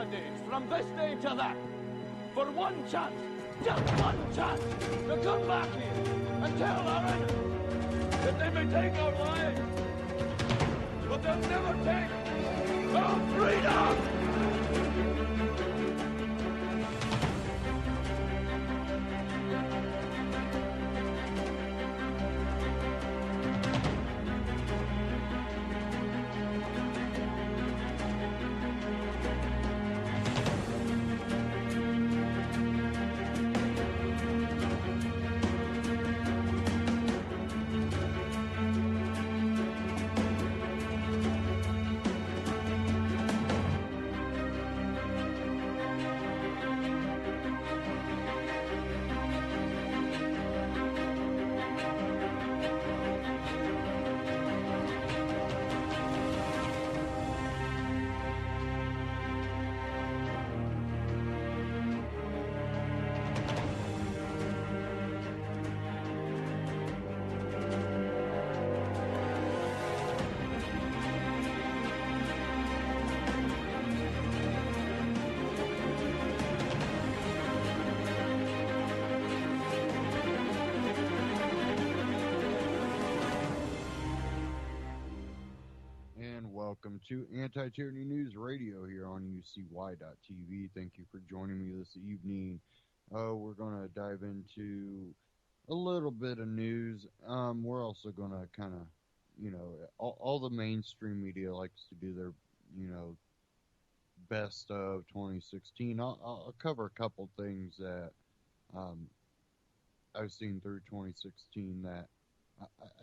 mandates from this day to that for one chance, just one chance, to come back here and tell our enemies that they may take our lives, but they'll never take our freedom! Welcome to Anti-Tyranny News Radio here on UCY.TV. Thank you for joining me this evening. We're going to dive into a little bit of news. We're also going to kind of, all the mainstream media likes to do their, best of 2016. I'll cover a couple things that I've seen through 2016 that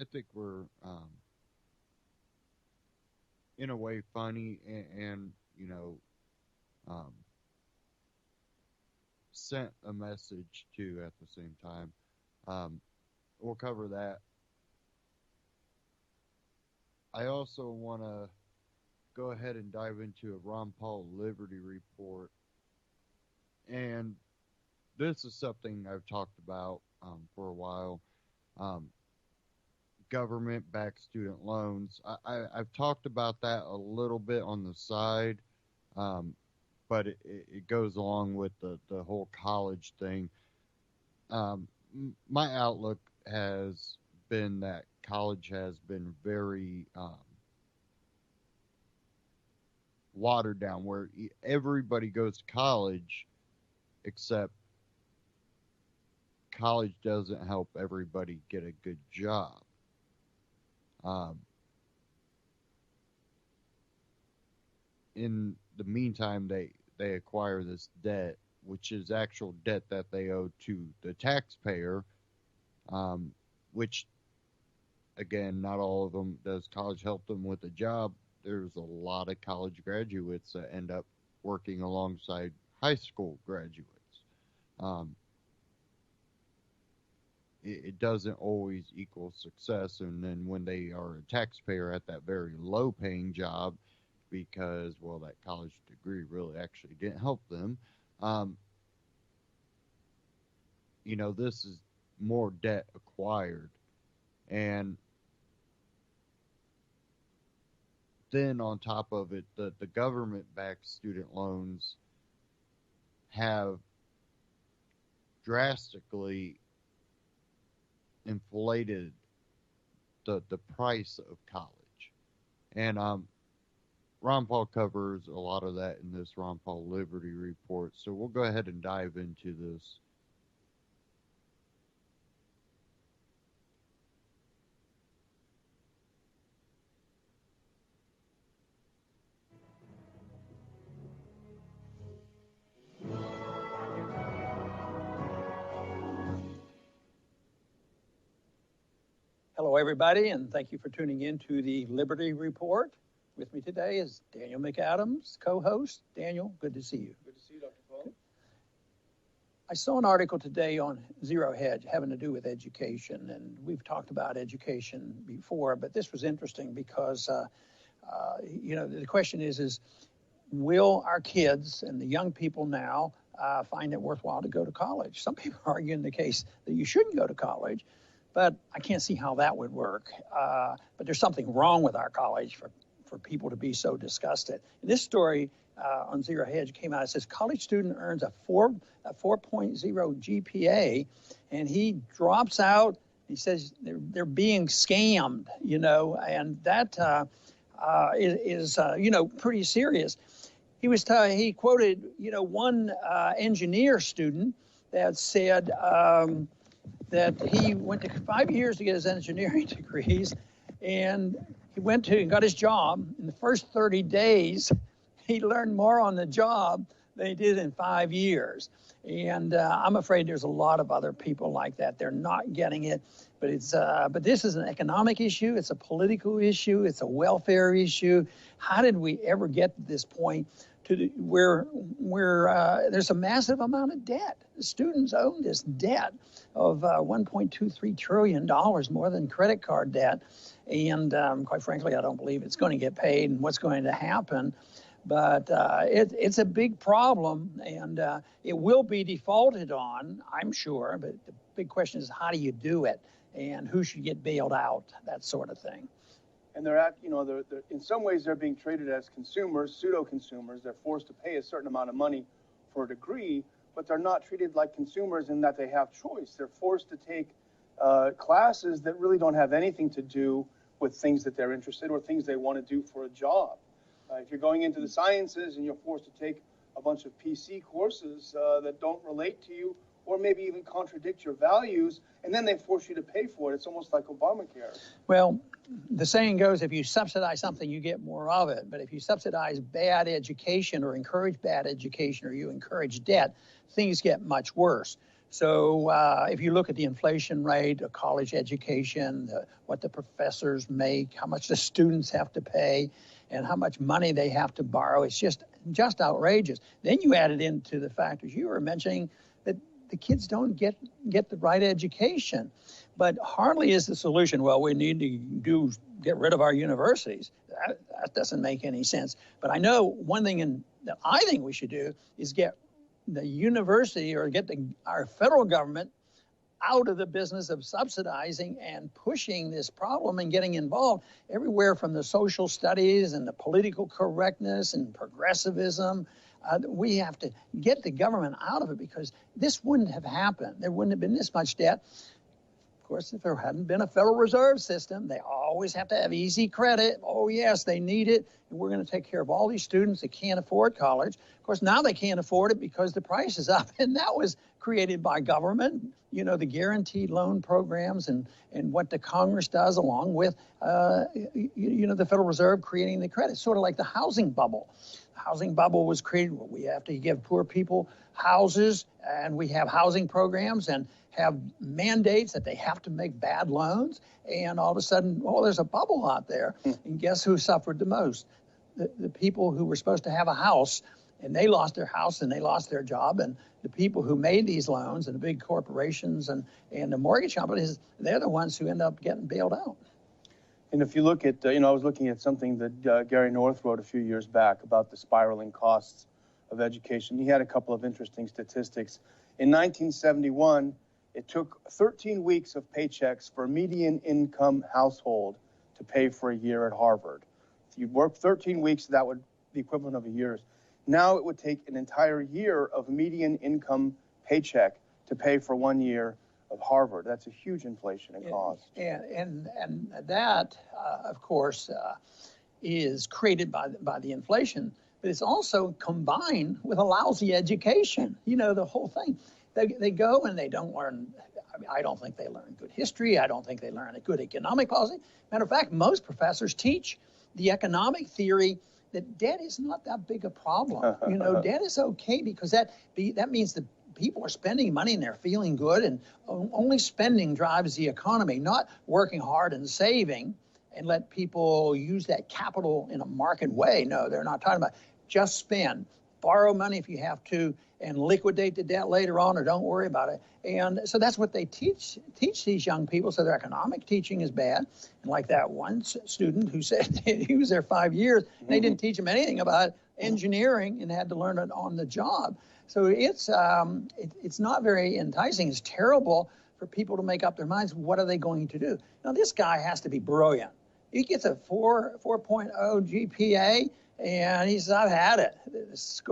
I think were... in a way funny and sent a message to at the same time. We'll cover that. I also want to go ahead and dive into a Ron Paul Liberty Report. And this is something I've talked about for a while. Government-backed student loans. I've talked about that a little bit on the side, but it goes along with the whole college thing. My outlook has been that college has been very watered down, where everybody goes to college, except college doesn't help everybody get a good job. In the meantime, they acquire this debt, which is actual debt that they owe to the taxpayer, which, again, not all of them does college help them with a job. There's a lot of college graduates that end up working alongside high school graduates. It doesn't always equal success, and then when they are a taxpayer at that very low-paying job, because, well, that college degree really actually didn't help them, this is more debt acquired. And then on top of it, the government-backed student loans have drastically inflated the price of college. And Ron Paul covers a lot of that in this Ron Paul Liberty Report, so we'll go ahead and dive into this. Hello, everybody, and thank you for tuning in to the Liberty Report. With me today is Daniel McAdams, co-host. Daniel, good to see you. Good to see you, Dr. Paul. I saw an article today on Zero Hedge having to do with education, and we've talked about education before, but this was interesting because, the question is will our kids and the young people now find it worthwhile to go to college? Some people argue in the case that you shouldn't go to college, but I can't see how that would work. But there's something wrong with our college for for people to be so disgusted. And this story on Zero Hedge came out. It says college student earns a 4.0 GPA, and he drops out. He says they're being scammed, and that is pretty serious. He quoted one engineer student that said that he went to 5 years to get his engineering degrees, and he went to and got his job. In the first 30 days, he learned more on the job than he did in 5 years. And I'm afraid there's a lot of other people like that. They're not getting it, but this is an economic issue. It's a political issue. It's a welfare issue. How did we ever get to this point where there's a massive amount of debt? The students own this debt of $1.23 trillion, more than credit card debt. And quite frankly, I don't believe it's going to get paid and what's going to happen. But it's a big problem, and it will be defaulted on, I'm sure. But the big question is, how do you do it, and who should get bailed out, that sort of thing. And they're in some ways they're being treated as consumers, pseudo-consumers. They're forced to pay a certain amount of money for a degree, but they're not treated like consumers in that they have choice. They're forced to take classes that really don't have anything to do with things that they're interested in or things they want to do for a job. If you're going into the sciences and you're forced to take a bunch of PC courses that don't relate to you or maybe even contradict your values, and then they force you to pay for it, it's almost like Obamacare. Well, the saying goes, if you subsidize something, you get more of it. But if you subsidize bad education or encourage bad education or you encourage debt, things get much worse. So if you look at the inflation rate of college education, what the professors make, how much the students have to pay, and how much money they have to borrow, it's just outrageous. Then you add it into the factors you were mentioning, that the kids don't get the right education. But hardly is the solution, well, we need to get rid of our universities. That doesn't make any sense. But I know one thing that I think we should do is get the university or get our federal government out of the business of subsidizing and pushing this problem and getting involved everywhere from the social studies and the political correctness and progressivism. We have to get the government out of it because this wouldn't have happened. There wouldn't have been this much debt. Of course, if there hadn't been a Federal Reserve System, they always have to have easy credit. Oh, yes, they need it. And we're going to take care of all these students that can't afford college. Of course, now they can't afford it because the price is up. And that was created by government, the guaranteed loan programs and what the Congress does along with, the Federal Reserve creating the credit, sort of like the housing bubble. The housing bubble was created. We have to give poor people houses, and we have housing programs and have mandates that they have to make bad loans, and all of a sudden, there's a bubble out there. And guess who suffered the most? The people who were supposed to have a house, and they lost their house and they lost their job, and the people who made these loans and the big corporations and the mortgage companies, they're the ones who end up getting bailed out. And if you look at, I was looking at something that Gary North wrote a few years back about the spiraling costs of education. He had a couple of interesting statistics. In 1971, it took 13 weeks of paychecks for a median income household to pay for a year at Harvard. If you work 13 weeks, that would be the equivalent of a year's. Now it would take an entire year of median income paycheck to pay for 1 year of Harvard. That's a huge inflation in cost. And that, of course, is created by the inflation, but it's also combined with a lousy education. The whole thing. They go and they don't learn. I don't think they learn good history. I don't think they learn a good economic policy. Matter of fact, most professors teach the economic theory that debt is not that big a problem. Debt is okay because that means that people are spending money and they're feeling good, and only spending drives the economy, not working hard and saving and let people use that capital in a market way. No, they're not talking about just spend, borrow money if you have to, and liquidate the debt later on, or don't worry about it. And so that's what they teach these young people. So their economic teaching is bad. And like that one student who said he was there 5 years, and they didn't teach him anything about engineering and had to learn it on the job. So it's not very enticing. It's terrible for people to make up their minds. What are they going to do? Now, this guy has to be brilliant. He gets a 4.0 GPA, and he says, I've had it. This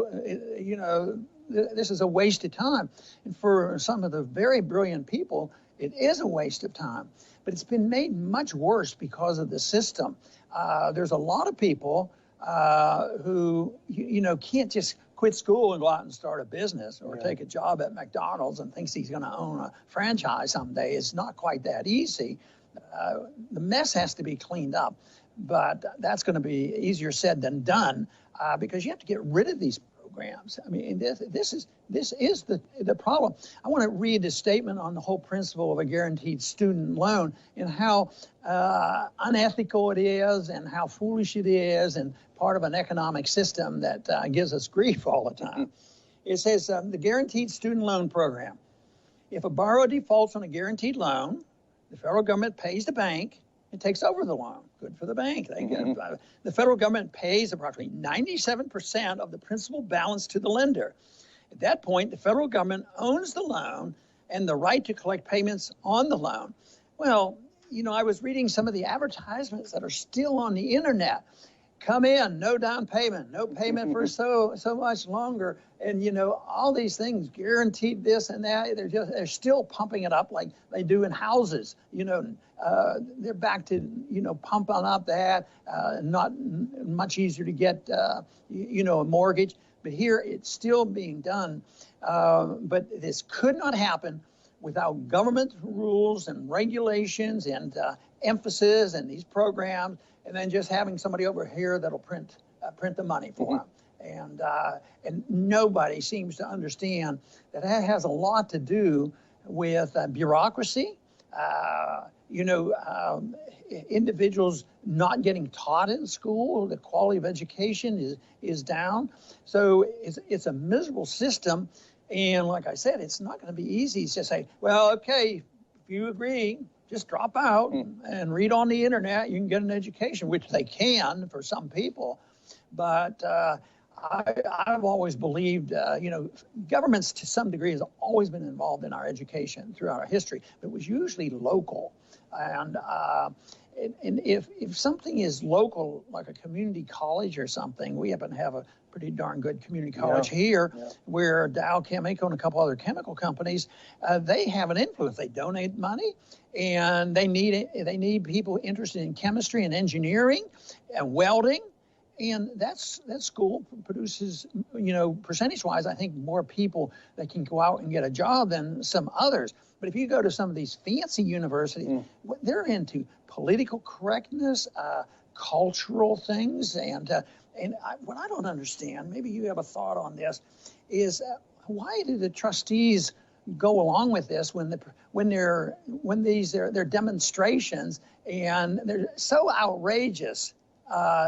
is a waste of time. And for some of the very brilliant people, it is a waste of time. But it's been made much worse because of the system. There's a lot of people who, can't just quit school and go out and start a business or take a job at McDonald's and thinks he's going to own a franchise someday. It's not quite that easy. The mess has to be cleaned up, but that's going to be easier said than done because you have to get rid of these programs. I mean, this is the problem. I want to read a statement on the whole principle of a guaranteed student loan and how unethical it is and how foolish it is and part of an economic system that gives us grief all the time. It says the guaranteed student loan program. If a borrower defaults on a guaranteed loan, the federal government pays the bank and takes over the loan. Good for the bank. The federal government pays approximately 97% of the principal balance to the lender. At that point, the federal government owns the loan and the right to collect payments on the loan. Well, I was reading some of the advertisements that are still on the internet. Come in, no down payment, no payment for so much longer, and all these things, guaranteed this and that. They're still pumping it up like they do in houses. They're back to pumping up that. Not much easier to get a mortgage, but here it's still being done. But this could not happen without government rules and regulations and emphasis and these programs. And then just having somebody over here that'll print the money for them. And nobody seems to understand that has a lot to do with bureaucracy, individuals not getting taught in school, the quality of education is down. So it's a miserable system. And like I said, it's not going to be easy to say, well, okay, if you agree, just drop out and read on the internet. You can get an education, which they can for some people. But I've always believed, governments to some degree has always been involved in our education throughout our history, but it was usually local. And if something is local, like a community college or something, we happen to have a pretty darn good community college here, where Dow Chemical and a couple other chemical companies, they have an influence. They donate money, and they need people interested in chemistry and engineering and welding. And that school produces, percentage-wise, I think more people that can go out and get a job than some others. But if you go to some of these fancy universities, they're into political correctness, cultural things, and what I don't understand, maybe you have a thought on this, is why do the trustees go along with this when they're demonstrations, and they're so outrageous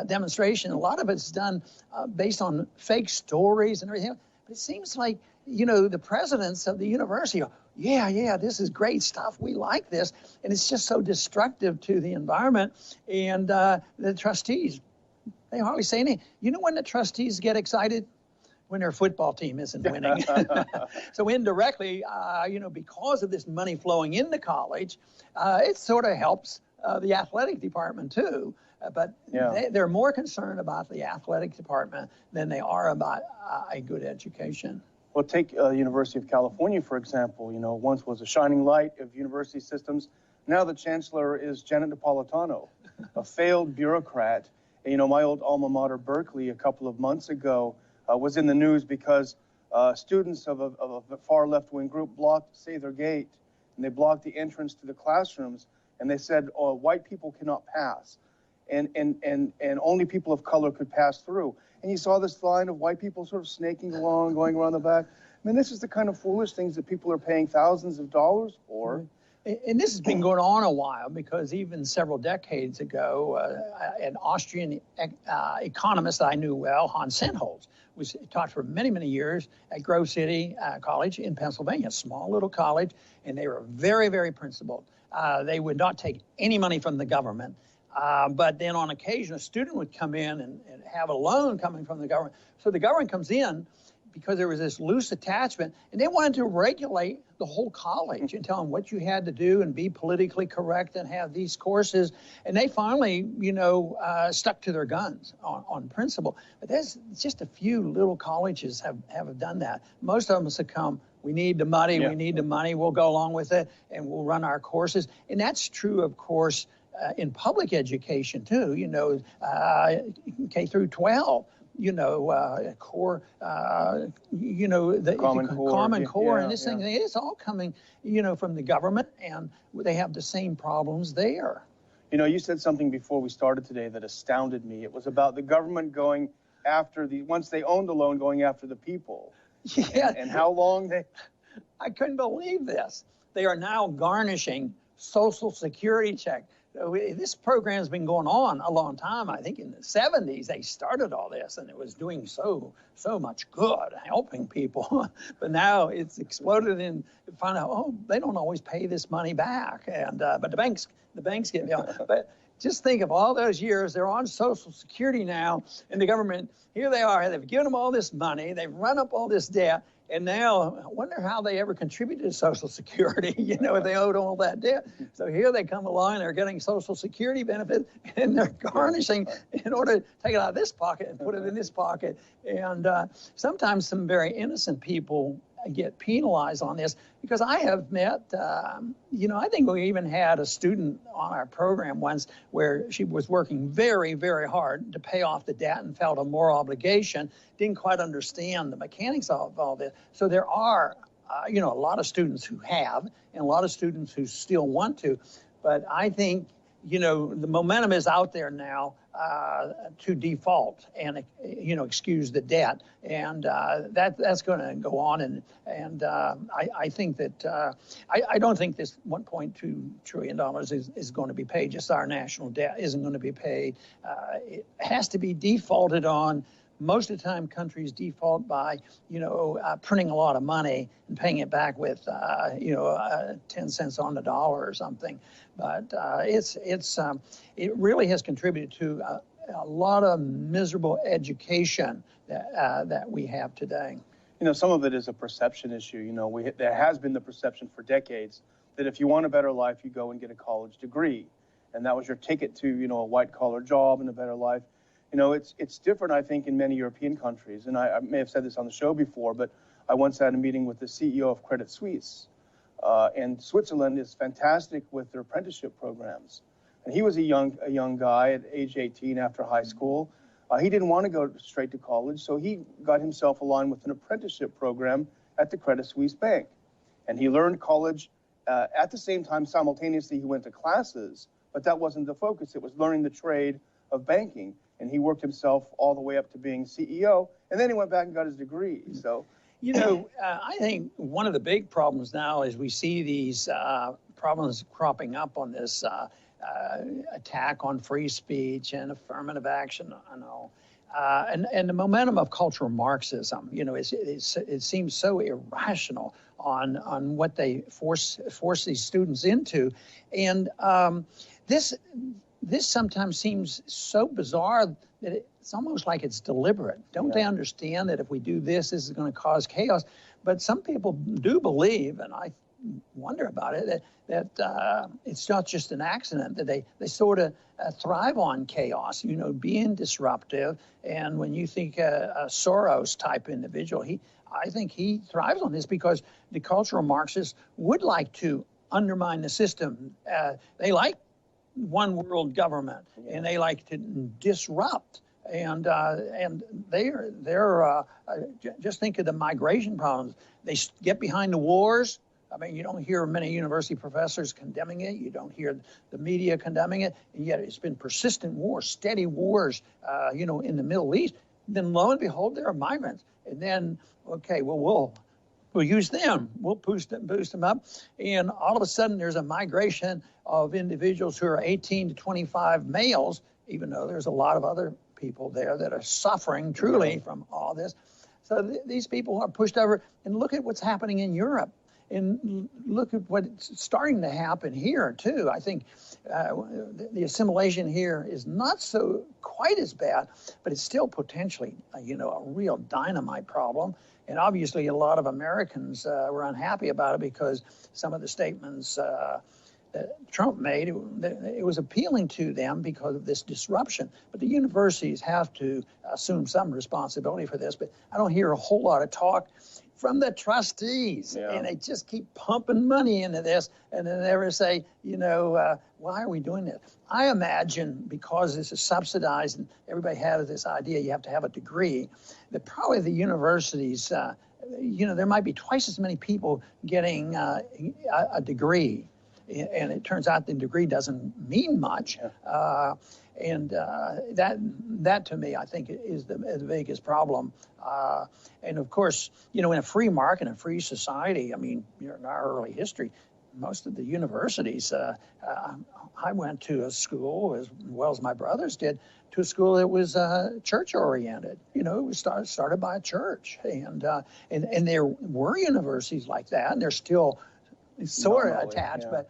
demonstration. A lot of it's done based on fake stories and everything. But it seems like, the presidents of the university go, yeah, this is great stuff. We like this. And it's just so destructive to the environment. And the trustees, they hardly say anything. When the trustees get excited? When their football team isn't winning. So indirectly, because of this money flowing into college, it sort of helps the athletic department too. But they're more concerned about the athletic department than they are about a good education. Well, take University of California, for example. Once was a shining light of university systems. Now the chancellor is Janet Napolitano, a failed bureaucrat. And, my old alma mater, Berkeley, a couple of months ago, was in the news because students of a far left-wing group blocked Sather Gate, and they blocked the entrance to the classrooms, and they said, white people cannot pass. And only people of color could pass through. And you saw this line of white people sort of snaking along, going around the back. I mean, this is the kind of foolish things that people are paying thousands of dollars for. And this has been going on a while, because even several decades ago, an Austrian economist I knew well, Hans Sennholz, was taught for many, many years at Grove City College in Pennsylvania, a small little college, and they were very, very principled. They would not take any money from the government. But then on occasion, a student would come in and have a loan coming from the government. So the government comes in, because there was this loose attachment, and they wanted to regulate the whole college and tell them what you had to do and be politically correct and have these courses. And they finally, stuck to their guns on principle. But there's just a few little colleges have done that. Most of them succumb. We need the money. Yeah. We need the money. We'll go along with it, and we'll run our courses. And that's true, of course, in public education too. K through 12. Core, the Common Core, and this thing, it's all coming, from the government, and they have the same problems there. You said something before we started today that astounded me. It was about the government going after once they own the loan, going after the people. Yeah. And how long I couldn't believe this. They are now garnishing Social Security check. This program's been going on a long time. I think in the 70s they started all this, and it was doing so much good, helping people. But now it's exploded, and find out, they don't always pay this money back, and but the banks get But just think of all those years, they're on Social Security now, and the government, here they are, they've given them all this money, they've run up all this debt, and now I wonder how they ever contributed to Social Security, if they owed all that debt. So here they come along, they're getting Social Security benefits, and they're garnishing in order to take it out of this pocket and put it in this pocket. And sometimes some very innocent people get penalized on this, because I have met, I think we even had a student on our program once where she was working very, very hard to pay off the debt and felt a moral obligation, didn't quite understand the mechanics of all this. So there are, a lot of students who have, and a lot of students who still want to, but I think, the momentum is out there now to default and, excuse the debt. And that's going to go on. And I think that I don't think this $1.2 trillion is going to be paid. Just our national debt isn't going to be paid. It has to be defaulted on. Most of the time, countries default by, printing a lot of money and paying it back with, 10 cents on the dollar or something. But it really has contributed to a lot of miserable education that we have today. Some of it is a perception issue. There has been the perception for decades that if you want a better life, you go and get a college degree, and that was your ticket to, a white-collar job and a better life. It's different, I think, in many European countries. And I may have said this on the show before, but I once had a meeting with the CEO of Credit Suisse. And Switzerland is fantastic with their apprenticeship programs. And he was a young guy at age 18 after high school. He didn't want to go straight to college, so he got himself aligned with an apprenticeship program at the Credit Suisse Bank. And he learned college at the same time. Simultaneously, he went to classes, but that wasn't the focus. It was learning the trade of banking. And he worked himself all the way up to being CEO, and then he went back and got his degree. So, I think one of the big problems now is we see these problems cropping up on this attack on free speech and affirmative action and all. And the momentum of cultural Marxism, it seems so irrational on what they force these students into. And this sometimes seems so bizarre that it's almost like it's deliberate. Don't they understand that if we do this, this is going to cause chaos? But some people do believe, and I wonder about it, that it's not just an accident, that they sort of thrive on chaos, being disruptive. And when you think a Soros-type individual, I think he thrives on this because the cultural Marxists would like to undermine the system. They like one world government, and they like to disrupt. And they're just think of the migration problems. They get behind the wars. I mean, you don't hear many university professors condemning it. You don't hear the media condemning it. And yet it's been persistent wars, steady wars, in the Middle East. Then lo and behold, there are migrants. And then, okay, well, we'll use them. We'll boost them up. And all of a sudden, there's a migration of individuals who are 18 to 25 males, even though there's a lot of other people there that are suffering truly from all this. So these people are pushed over. And look at what's happening in Europe. And look at what's starting to happen here too. I think the assimilation here is not so quite as bad, but it's still potentially, a real dynamite problem. And obviously, a lot of Americans were unhappy about it because some of the statements that Trump made, it was appealing to them because of this disruption. But the universities have to assume some responsibility for this. But I don't hear a whole lot of talk from the trustees, and they just keep pumping money into this, and then they never say, why are we doing this? I imagine because this is subsidized and everybody has this idea you have to have a degree, that probably the universities, there might be twice as many people getting a degree, and it turns out the degree doesn't mean much. And that to me, I think, is the biggest problem. And of course, in a free market, a free society, I mean, in our early history, most of the universities, I went to a school, as well as my brothers did, to a school that was church-oriented. It was started by a church. And there were universities like that, and they're still sort of attached, but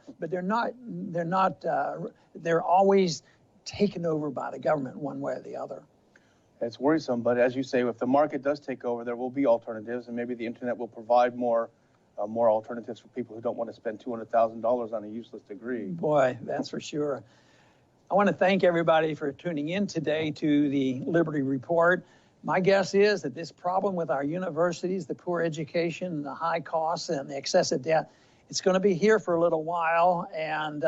they're always taken over by the government one way or the other. It's worrisome, but as you say, if the market does take over, there will be alternatives, and maybe the internet will provide more alternatives for people who don't want to spend $200,000 on a useless degree. Boy, that's for sure. I want to thank everybody for tuning in today to the Liberty Report. My guess is that this problem with our universities, the poor education, the high costs, and the excessive debt, it's going to be here for a little while, and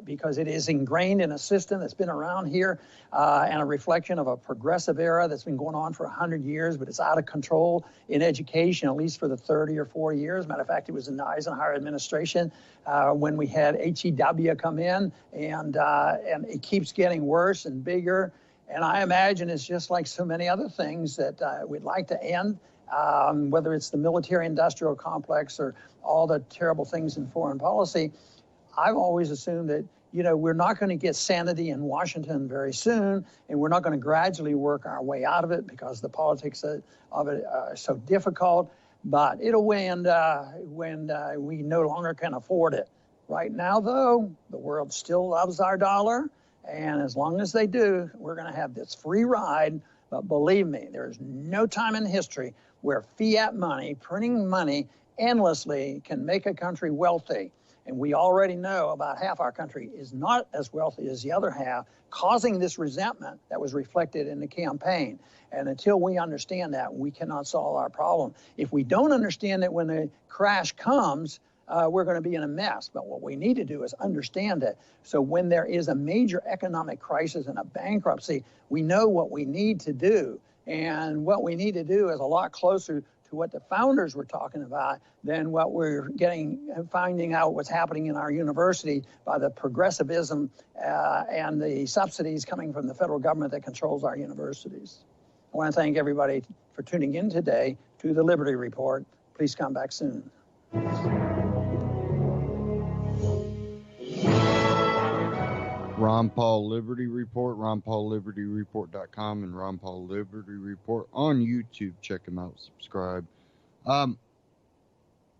because it is ingrained in a system that's been around here and a reflection of a progressive era that's been going on for 100 years, but it's out of control in education, at least for the 30 or 40 years. Matter of fact, it was in the Eisenhower administration when we had HEW come in, and it keeps getting worse and bigger. And I imagine it's just like so many other things that we'd like to end. Whether it's the military-industrial complex or all the terrible things in foreign policy, I've always assumed that, we're not going to get sanity in Washington very soon, and we're not going to gradually work our way out of it because the politics of it are so difficult, but it'll end when we no longer can afford it. Right now, though, the world still loves our dollar, and as long as they do, we're going to have this free ride. But believe me, there is no time in history where fiat money, printing money endlessly, can make a country wealthy. And we already know about half our country is not as wealthy as the other half, causing this resentment that was reflected in the campaign. And until we understand that, we cannot solve our problem. If we don't understand that when the crash comes, we're going to be in a mess. But what we need to do is understand it. So when there is a major economic crisis and a bankruptcy, we know what we need to do. And what we need to do is a lot closer to what the founders were talking about than what we're finding out what's happening in our university by the progressivism and the subsidies coming from the federal government that controls our universities. I want to thank everybody for tuning in today to the Liberty Report. Please come back soon. Ron Paul Liberty Report, RonPaulLibertyReport.com, and Ron Paul Liberty Report on YouTube. Check them out, subscribe.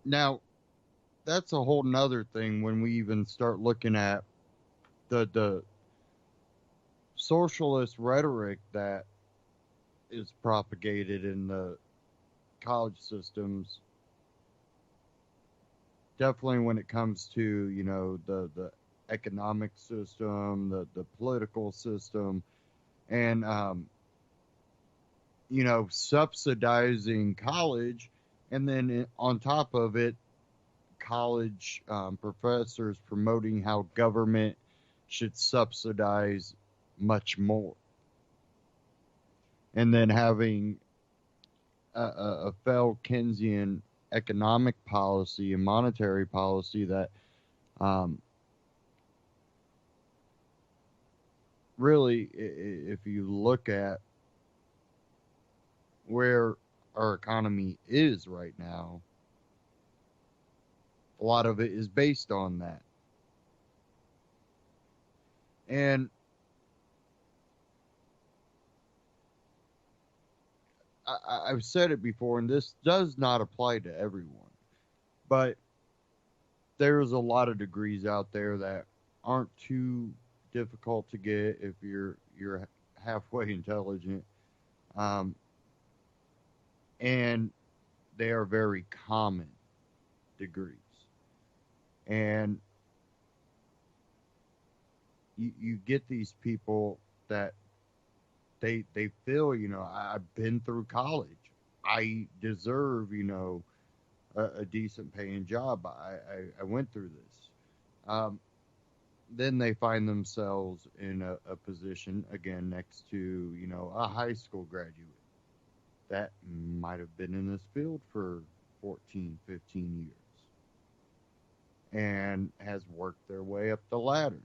Now, that's a whole nother thing when we even start looking at the socialist rhetoric that is propagated in the college systems. Definitely when it comes to, the economic system, the political system, and, subsidizing college. And then on top of it, college professors promoting how government should subsidize much more. And then having a failed Keynesian economic policy and monetary policy that really, if you look at where our economy is right now, a lot of it is based on that. And I've said it before, and this does not apply to everyone, but there's a lot of degrees out there that aren't too difficult to get if you're halfway intelligent, um, and they are very common degrees. And you get these people that they feel, I've been through college. I deserve, a decent paying job. I went through this. Um, then they find themselves in a position again next to, a high school graduate that might have been in this field for 14, 15 years and has worked their way up the ladder.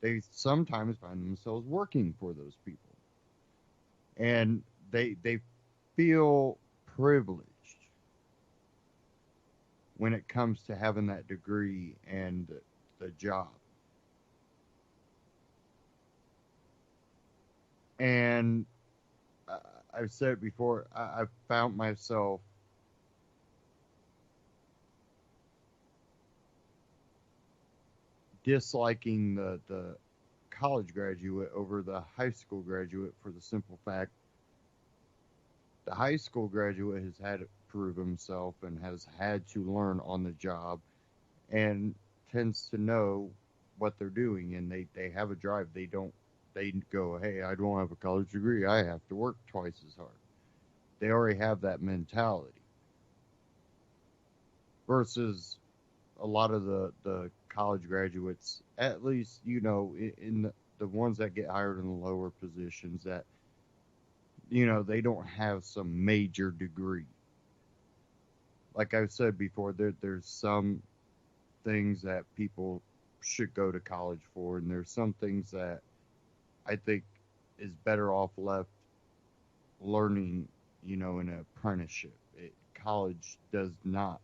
They sometimes find themselves working for those people, and they feel privileged when it comes to having that degree and the job. And I've said it before, I've found myself disliking the college graduate over the high school graduate for the simple fact the high school graduate has had to prove himself and has had to learn on the job and tends to know what they're doing, and they have a drive. They go, hey, I don't have a college degree, I have to work twice as hard. They already have that mentality. Versus a lot of the college graduates, at least, in the ones that get hired in the lower positions, that, they don't have some major degree. Like I've said before, there's some things that people should go to college for, and there's some things that I think is better off left learning, in an apprenticeship. College does not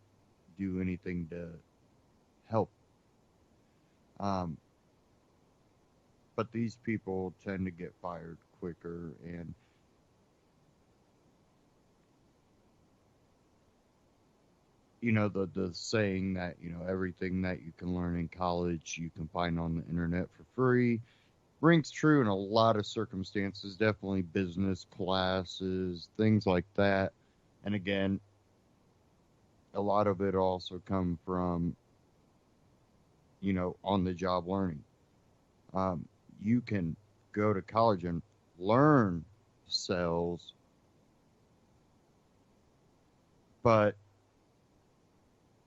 do anything to help. Um, but these people tend to get fired quicker, and the saying that everything that you can learn in college you can find on the internet for free rings true in a lot of circumstances. Definitely business classes, things like that. And again, a lot of it also come from on the job learning. You can go to college and learn sales, but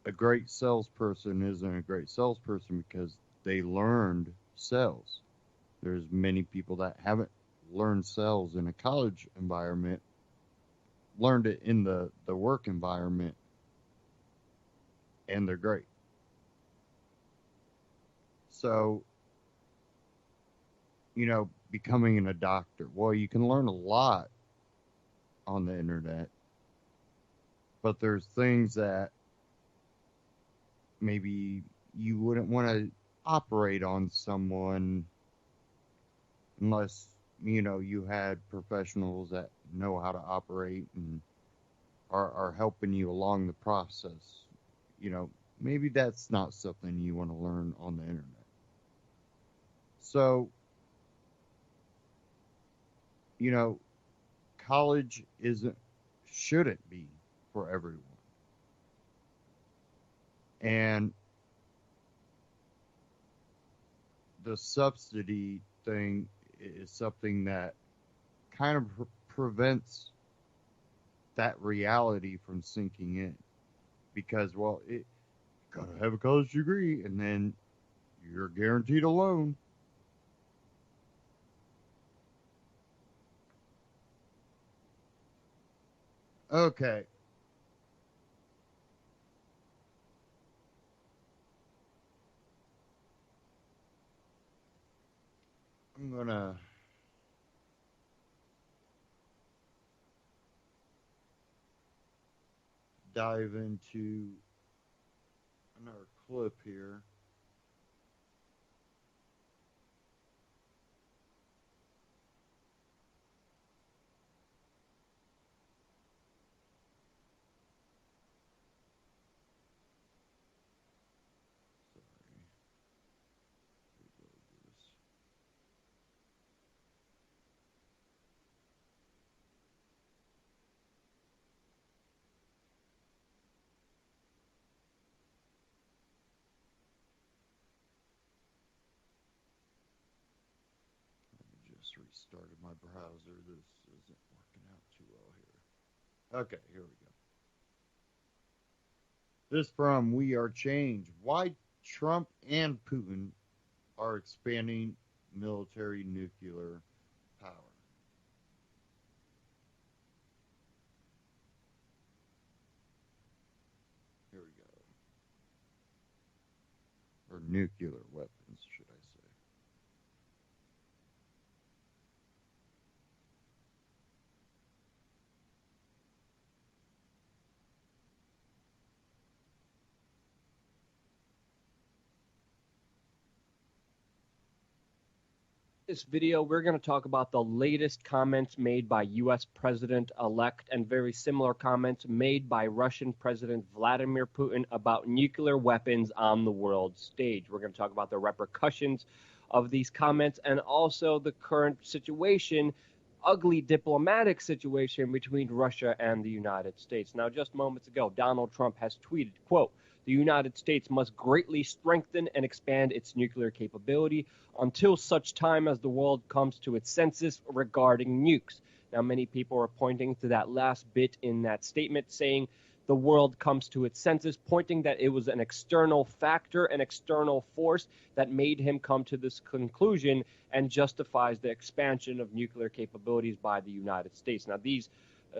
a great salesperson isn't a great salesperson because they learned sales. There's many people that haven't learned sales in a college environment, learned it in the work environment, and they're great. So, becoming a doctor, well, you can learn a lot on the internet, but there's things that maybe you wouldn't want to operate on someone unless you had professionals that know how to operate and are helping you along the process. Maybe that's not something you want to learn on the internet. So, you know, college shouldn't be for everyone. And the subsidy thing is something that kind of prevents that reality from sinking in, because, well, you gotta have a college degree and then you're guaranteed a loan. Okay. I'm gonna dive into another clip here. just restarted my browser. This isn't working out too well here. Okay, here we go. This from We Are Change. Why Trump and Putin are expanding military nuclear power. Here we go. Or nuclear weapons, should I say. This video, we're going to talk about the latest comments made by U.S. President-elect and very similar comments made by Russian President Vladimir Putin about nuclear weapons on the world stage. We're going to talk about the repercussions of these comments and also the current situation, ugly diplomatic situation between Russia and the United States. Now, just moments ago, Donald Trump has tweeted, quote, "The United States must greatly strengthen and expand its nuclear capability until such time as the world comes to its senses regarding nukes." Now, many people are pointing to that last bit in that statement saying the world comes to its senses, pointing that it was an external factor, an external force that made him come to this conclusion and justifies the expansion of nuclear capabilities by the United States. Now, these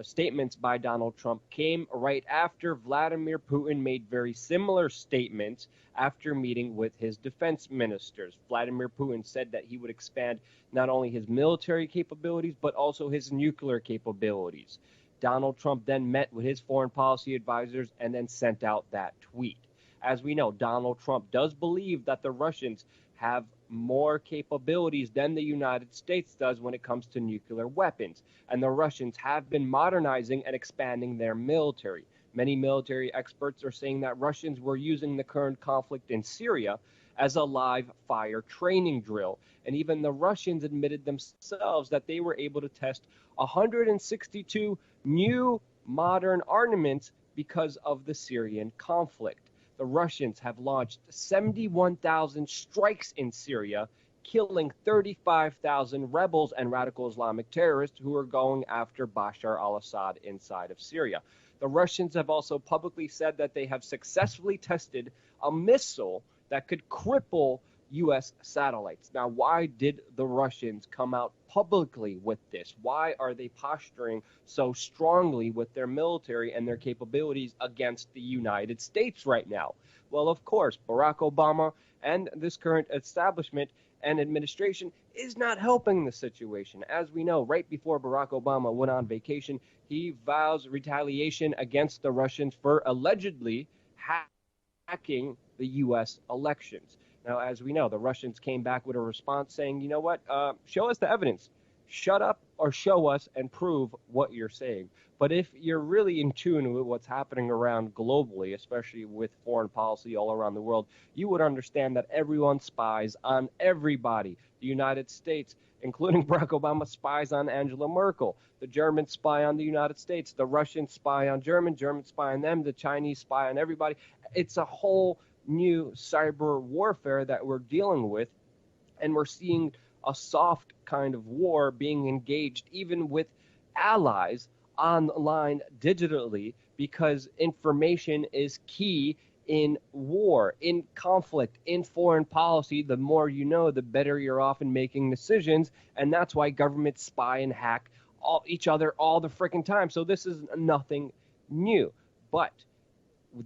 statements by Donald Trump came right after Vladimir Putin made very similar statements after meeting with his defense ministers. Vladimir Putin said that he would expand not only his military capabilities, but also his nuclear capabilities. Donald Trump then met with his foreign policy advisors and then sent out that tweet. As we know, Donald Trump does believe that the Russians have more capabilities than the United States does when it comes to nuclear weapons. And the Russians have been modernizing and expanding their military. Many military experts are saying that Russians were using the current conflict in Syria as a live fire training drill. And even the Russians admitted themselves that they were able to test 162 new modern armaments because of the Syrian conflict. The Russians have launched 71,000 strikes in Syria, killing 35,000 rebels and radical Islamic terrorists who are going after Bashar al-Assad inside of Syria. The Russians have also publicly said that they have successfully tested a missile that could cripple U.S. satellites. Now, why did the Russians come out publicly with this? Why are they posturing so strongly with their military and their capabilities against the United States right now? Well, of course, Barack Obama and this current establishment and administration is not helping the situation. As we know, right before Barack Obama went on vacation, he vows retaliation against the Russians for allegedly hacking the U.S. elections. Now, as we know, the Russians came back with a response saying, you know what, show us the evidence. Shut up or show us and prove what you're saying. But if you're really in tune with what's happening around globally, especially with foreign policy all around the world, you would understand that everyone spies on everybody. The United States, including Barack Obama, spies on Angela Merkel. The Germans spy on the United States. The Russians spy on Germans spy on them. The Chinese spy on everybody. It's a whole new cyber warfare that we're dealing with, and we're seeing a soft kind of war being engaged even with allies online digitally, because information is key in war, in conflict, in foreign policy. The more you know, the better you're off in making decisions, and that's why governments spy and hack each other all the freaking time. So this is nothing new. But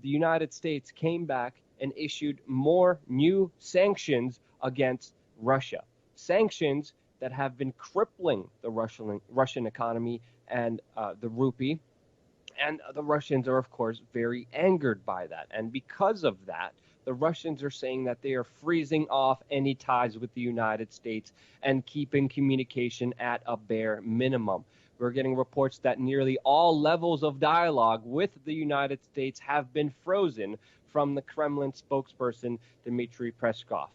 the United States came back and issued more new sanctions against Russia. Sanctions that have been crippling the Russian economy and the rupee. And the Russians are, of course, very angered by that. And because of that, the Russians are saying that they are freezing off any ties with the United States and keeping communication at a bare minimum. We're getting reports that nearly all levels of dialogue with the United States have been frozen from the Kremlin spokesperson, Dmitry Peskov.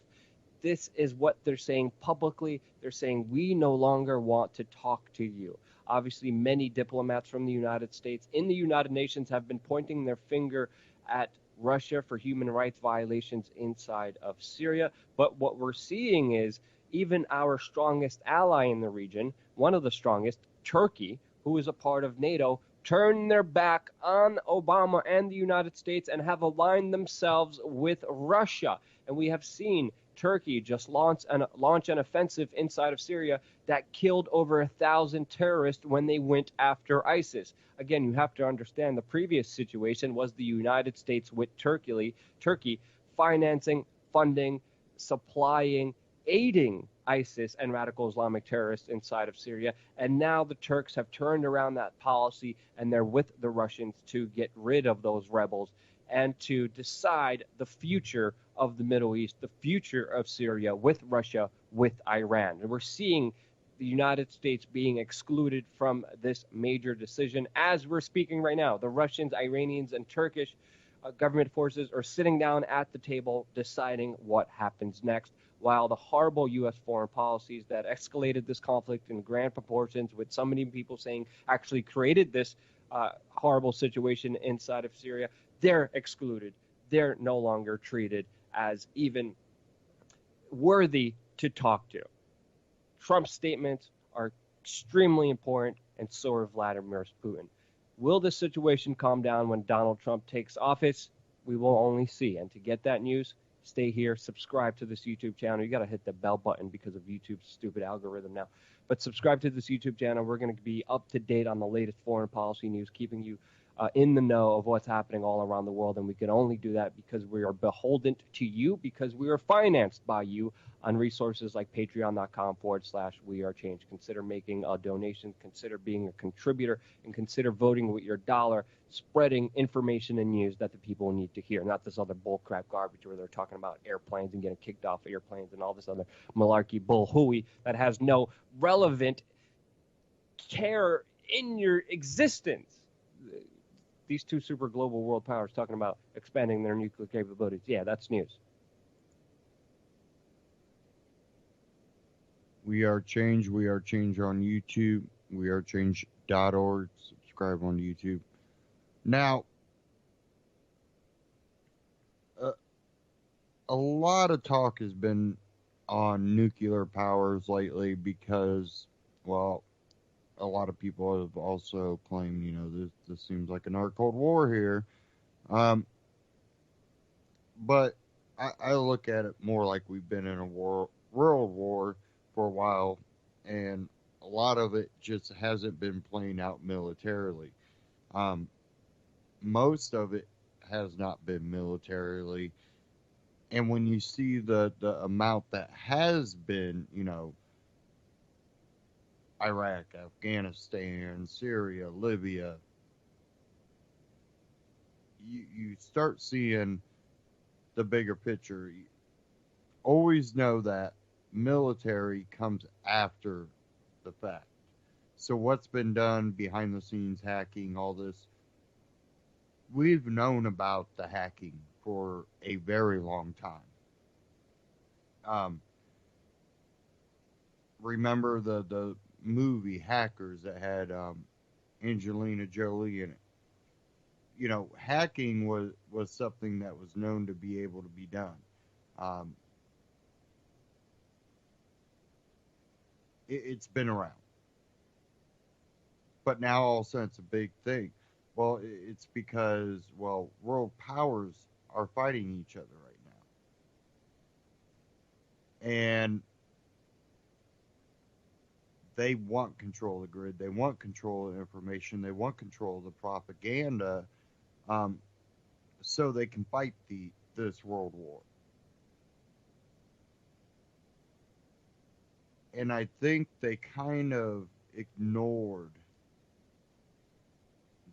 This is what they're saying publicly. They're saying, we no longer want to talk to you. Obviously, many diplomats from the United States in the United Nations have been pointing their finger at Russia for human rights violations inside of Syria. But what we're seeing is even our strongest ally in the region, one of the strongest, Turkey, who is a part of NATO, turned their back on Obama and the United States and have aligned themselves with Russia. And we have seen Turkey just launch an offensive inside of Syria that killed over 1,000 terrorists when they went after ISIS. Again, you have to understand the previous situation was the United States with Turkey financing, funding, supplying, aiding ISIS and radical Islamic terrorists inside of Syria. And now the Turks have turned around that policy and they're with the Russians to get rid of those rebels and to decide the future of the Middle East, the future of Syria with Russia, with Iran. And we're seeing the United States being excluded from this major decision as we're speaking right now. The Russians, Iranians, and Turkish government forces are sitting down at the table deciding what happens next, while the horrible U.S. foreign policies that escalated this conflict in grand proportions, with so many people saying actually created this horrible situation inside of Syria, they're excluded. They're no longer treated as even worthy to talk to. Trump's statements are extremely important, and so are Vladimir Putin. Will the situation calm down when Donald Trump takes office? We will only see. And to get that news, stay here, subscribe to this YouTube channel. You got to hit the bell button because of YouTube's stupid algorithm now. But subscribe to this YouTube channel. We're going to be up to date on the latest foreign policy news, keeping you in the know of what's happening all around the world. And we can only do that because we are beholden to you, because we are financed by you on resources like patreon.com/wearechange. Consider making a donation, consider being a contributor, and consider voting with your dollar, spreading information and news that the people need to hear, not this other bullcrap garbage where they're talking about airplanes and getting kicked off airplanes and all this other malarkey bull hooey that has no relevant care in your existence. These two super global world powers talking about expanding their nuclear capabilities. Yeah, that's news. We Are Change. We Are Change on YouTube. WeAreChange.org. Subscribe on YouTube. Now, a lot of talk has been on nuclear powers lately because, well, a lot of people have also claimed, this seems like another Cold War here. But I look at it more like we've been in a world war for a while, and a lot of it just hasn't been playing out militarily. Most of it has not been militarily. And when you see the amount that has been, Iraq, Afghanistan, Syria, Libya, you start seeing the bigger picture. You always know that military comes after the fact. So what's been done behind the scenes, hacking, all this, we've known about the hacking for a very long time. Remember the movie Hackers that had Angelina Jolie in it? Hacking was something that was known to be able to be done. It's been around. But now all of a sudden it's a big thing. Well, it's because, world powers are fighting each other right now. And they want control of the grid. They want control of the information. They want control of the propaganda, so they can fight this world war. And I think they kind of ignored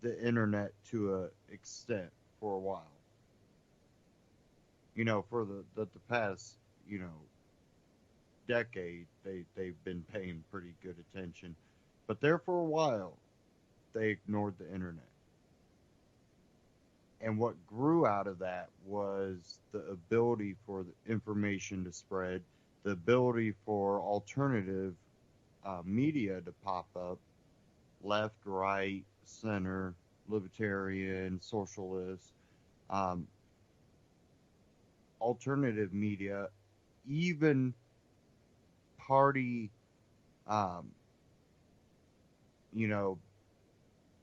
the internet to an extent for a while. For the past, decade, they've been paying pretty good attention. But there for a while, they ignored the internet. And what grew out of that was the ability for the information to spread, the ability for alternative media to pop up, left, right, center, libertarian, socialist, alternative media, even party, um, you know,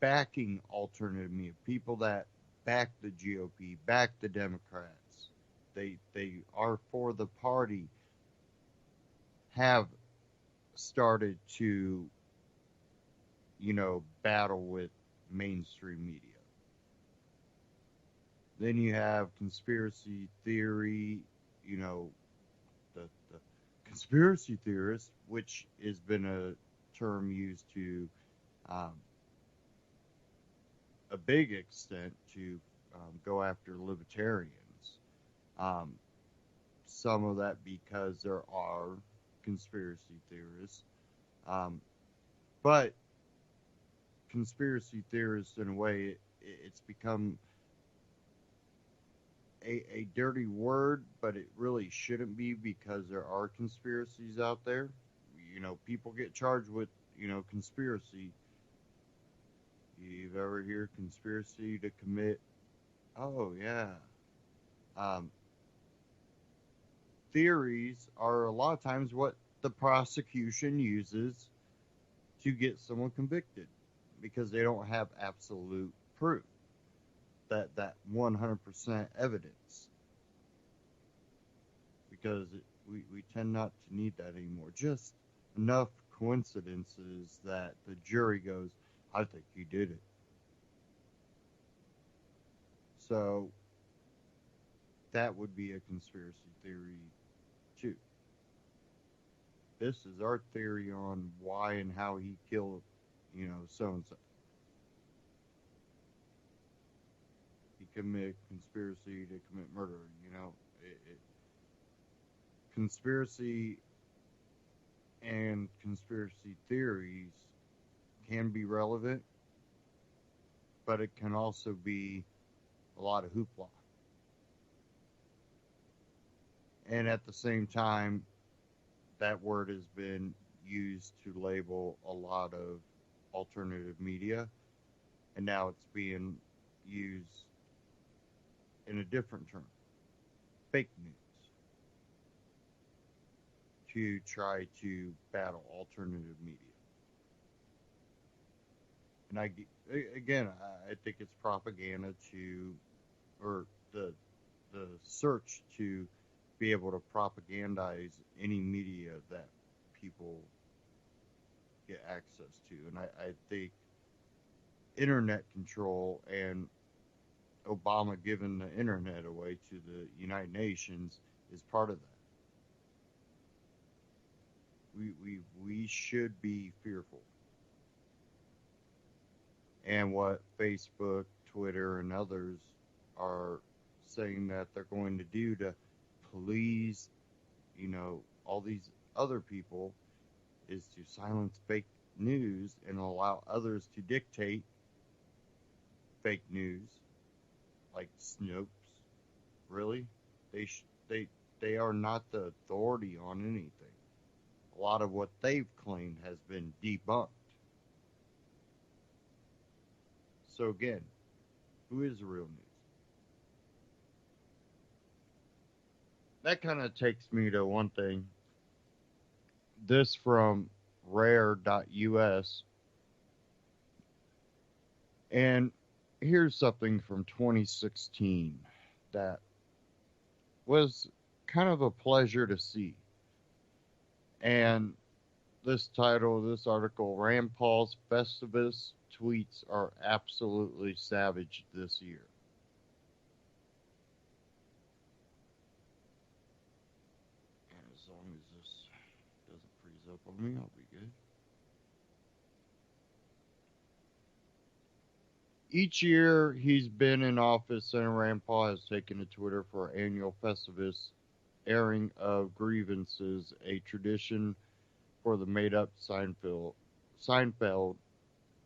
backing alternative media, people that back the GOP, back the Democrats, they are for the party, have started to, battle with mainstream media. Then you have conspiracy theory, the conspiracy theorist, which has been a term used to um, a big extent to go after libertarians. Um, some of that because there are conspiracy theorists, but conspiracy theorists, in a way, it's become a dirty word, but it really shouldn't be because there are conspiracies out there. People get charged with, conspiracy. You've ever heard conspiracy to commit? Oh, yeah. Um, Theories are a lot of times what the prosecution uses to get someone convicted because they don't have absolute proof, that 100% evidence, because we tend not to need that anymore. Just enough coincidences that the jury goes, I think he did it. So that would be a conspiracy theory too. This is our theory on why and how he killed, so and so. He committed conspiracy to commit murder. Conspiracy and conspiracy theories can be relevant, but it can also be a lot of hoopla. And at the same time, that word has been used to label a lot of alternative media, and now it's being used in a different term, fake news, to try to battle alternative media. And I think it's propaganda or the search to be able to propagandize any media that people get access to. And I think internet control and Obama giving the internet away to the United Nations is part of that. We should be fearful. And what Facebook, Twitter, and others are saying that they're going to do to police, all these other people, is to silence fake news and allow others to dictate fake news, like Snopes. Really, they are not the authority on anything. A lot of what they've claimed has been debunked. So again, who is the real news? That kind of takes me to one thing. This from rare.us. And here's something from 2016 that was kind of a pleasure to see. And this article, Rand Paul's Festivus tweets are absolutely savage this year. And as long as this doesn't freeze up on me, I'll be good. Each year he's been in office, Senator Rand Paul has taken to Twitter for annual Festivus airing of grievances, a tradition for the made-up Seinfeld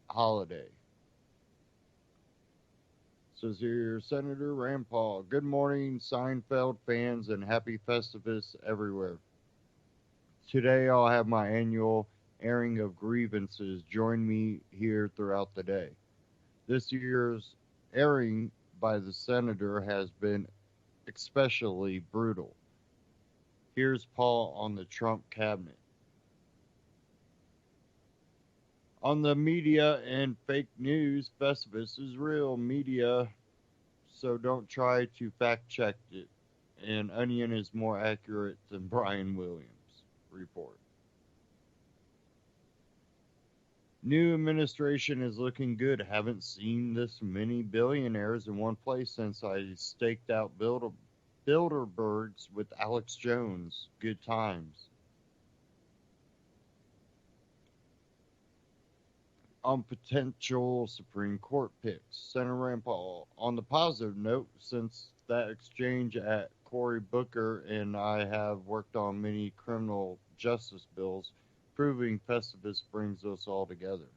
holiday. Says here, Senator Rand Paul, good morning, Seinfeld fans, and happy Festivus everywhere. Today I'll have my annual airing of grievances. Join me here throughout the day. This year's airing by the senator has been especially brutal. Here's Paul on the Trump cabinet. On the media and fake news, Festivus is real media, so don't try to fact check it. And Onion is more accurate than Brian Williams report. New administration is looking good. Haven't seen this many billionaires in one place since I staked out Bilderbergs with Alex Jones. Good times. On potential Supreme Court picks, Senator Rand Paul. On the positive note, since that exchange at Cory Booker and I have worked on many criminal justice bills, proving Festivus brings us all together.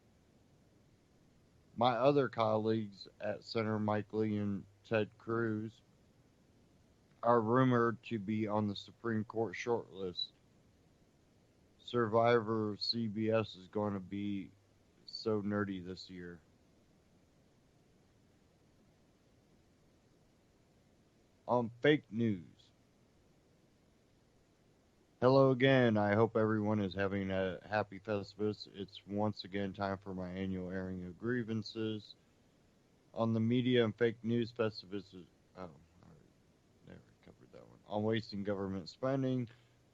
My other colleagues at Senator Mike Lee and Ted Cruz are rumored to be on the Supreme Court shortlist. Survivor CBS is going to be so nerdy this year. On fake news. Hello again. I hope everyone is having a happy Festivus. It's once again time for my annual airing of grievances. On the media and fake news, Festivus is. Oh, there, we covered that one. On wasting government spending,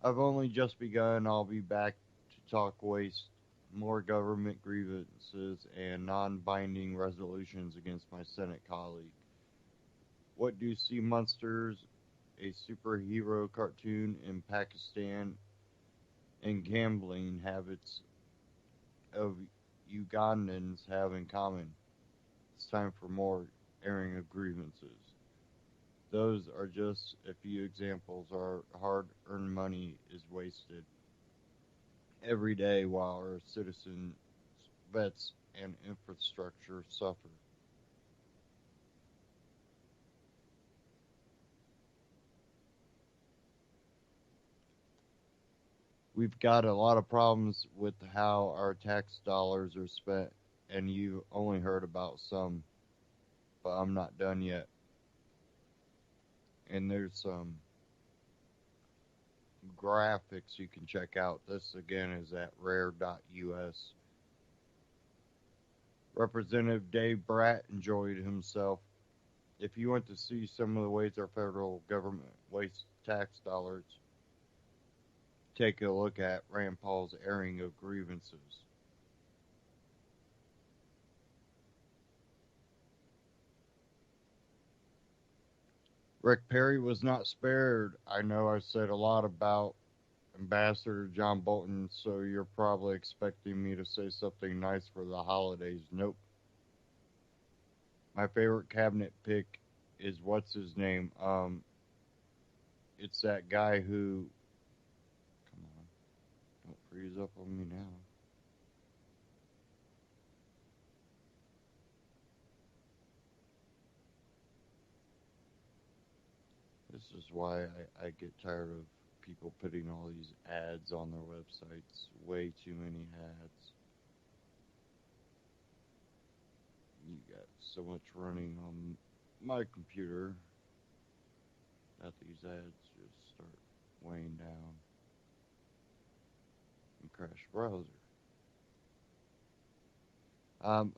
I've only just begun. I'll be back to talk waste, more government grievances, and non binding resolutions against my Senate colleague. What do sea monsters, a superhero cartoon in Pakistan, and gambling habits of Ugandans have in common? It's time for more airing of grievances. Those are just a few examples. Our hard-earned money is wasted every day while our citizens, vets, and infrastructure suffer. We've got a lot of problems with how our tax dollars are spent, and you only heard about some, but I'm not done yet. And there's some graphics you can check out. This again is at rare.us. Representative Dave Bratt enjoyed himself. If you want to see some of the ways our federal government wastes tax dollars, take a look at Rand Paul's airing of grievances. Rick Perry was not spared. I know I said a lot about Ambassador John Bolton, so you're probably expecting me to say something nice for the holidays. Nope. My favorite cabinet pick is what's his name? It's that guy who. Come on, don't freeze up on me now. This is why I get tired of people putting all these ads on their websites. Way too many ads. You got so much running on my computer that these ads just start weighing down and crash browser.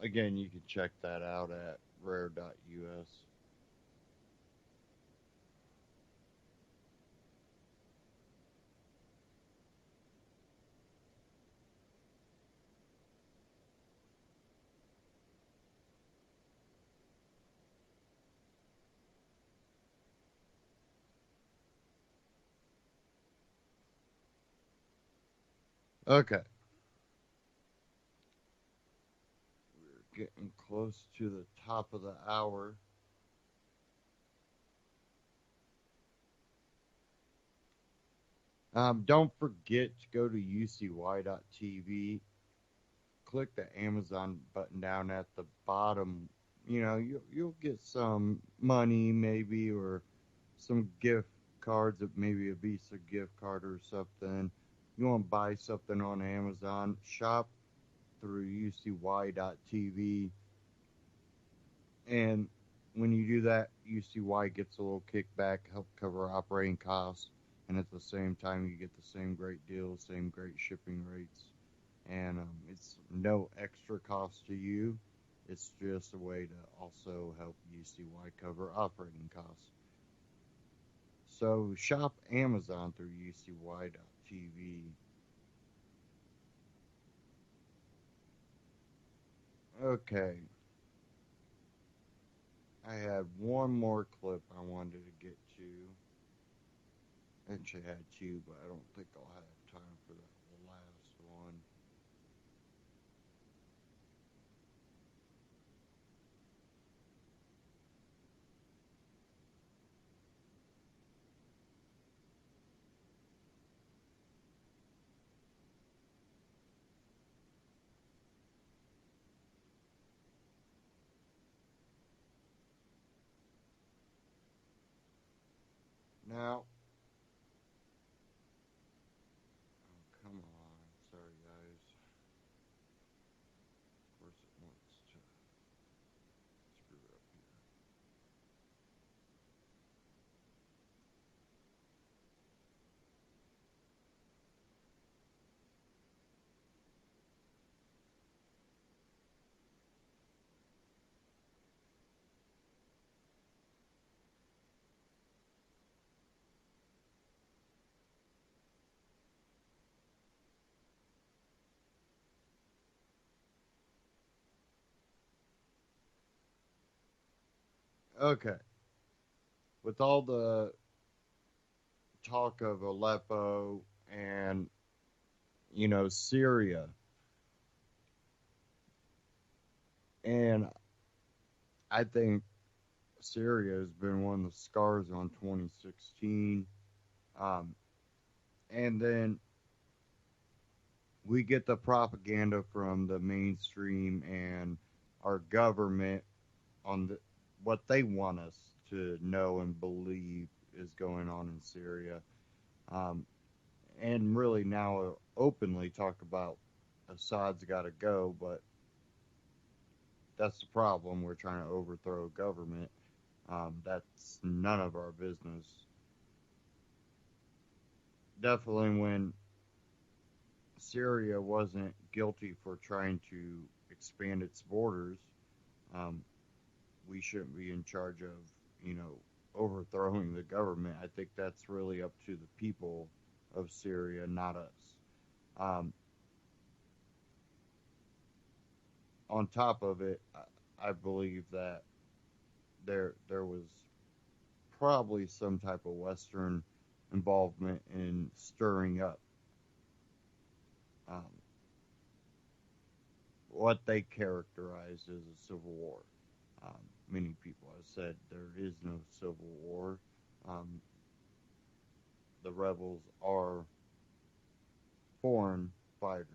Again, you can check that out at rare.us. Okay. We're getting close to the top of the hour. Don't forget to go to ucy.tv. Click the Amazon button down at the bottom. You know, you'll get some money maybe, or some gift cards, of maybe a Visa gift card or something. You want to buy something on Amazon, shop through ucy.tv. And when you do that, UCY gets a little kickback, help cover operating costs, and at the same time, you get the same great deals, same great shipping rates, and it's no extra cost to you. It's just a way to also help UCY cover operating costs. So shop Amazon through UCY.tv. Okay, I had one more clip I wanted to get to. Actually, I had two, but I don't think I'll have time for that last one. Now, oh, come on. Sorry, guys. Of course, it wants to screw up here. Okay. With all the talk of Aleppo and, Syria, and I think Syria has been one of the scars on 2016. Um, and then we get the propaganda from the mainstream and our government on what they want us to know and believe is going on in Syria. Um, and really now openly talk about Assad's got to go, but that's the problem. We're trying to overthrow government. That's none of our business. Definitely when Syria wasn't guilty for trying to expand its borders, um, we shouldn't be in charge of, you know, overthrowing the government. I think that's really up to the people of Syria, not us. Um, on top of it, I believe that there was probably some type of Western involvement in stirring up um, what they characterized as a civil war. Um, Many people have said there is no civil war. Um, the rebels are foreign fighters.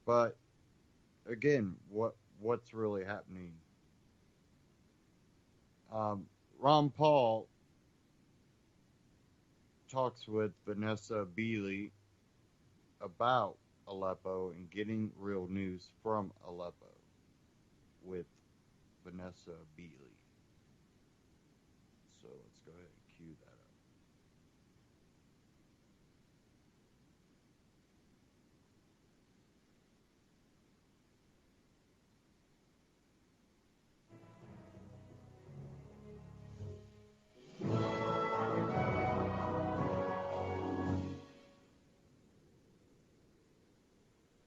But again, what's really happening? Um, Ron Paul talks with Vanessa Beeley about Aleppo and getting real news from Aleppo with Vanessa Beeley. So let's go ahead and cue that up.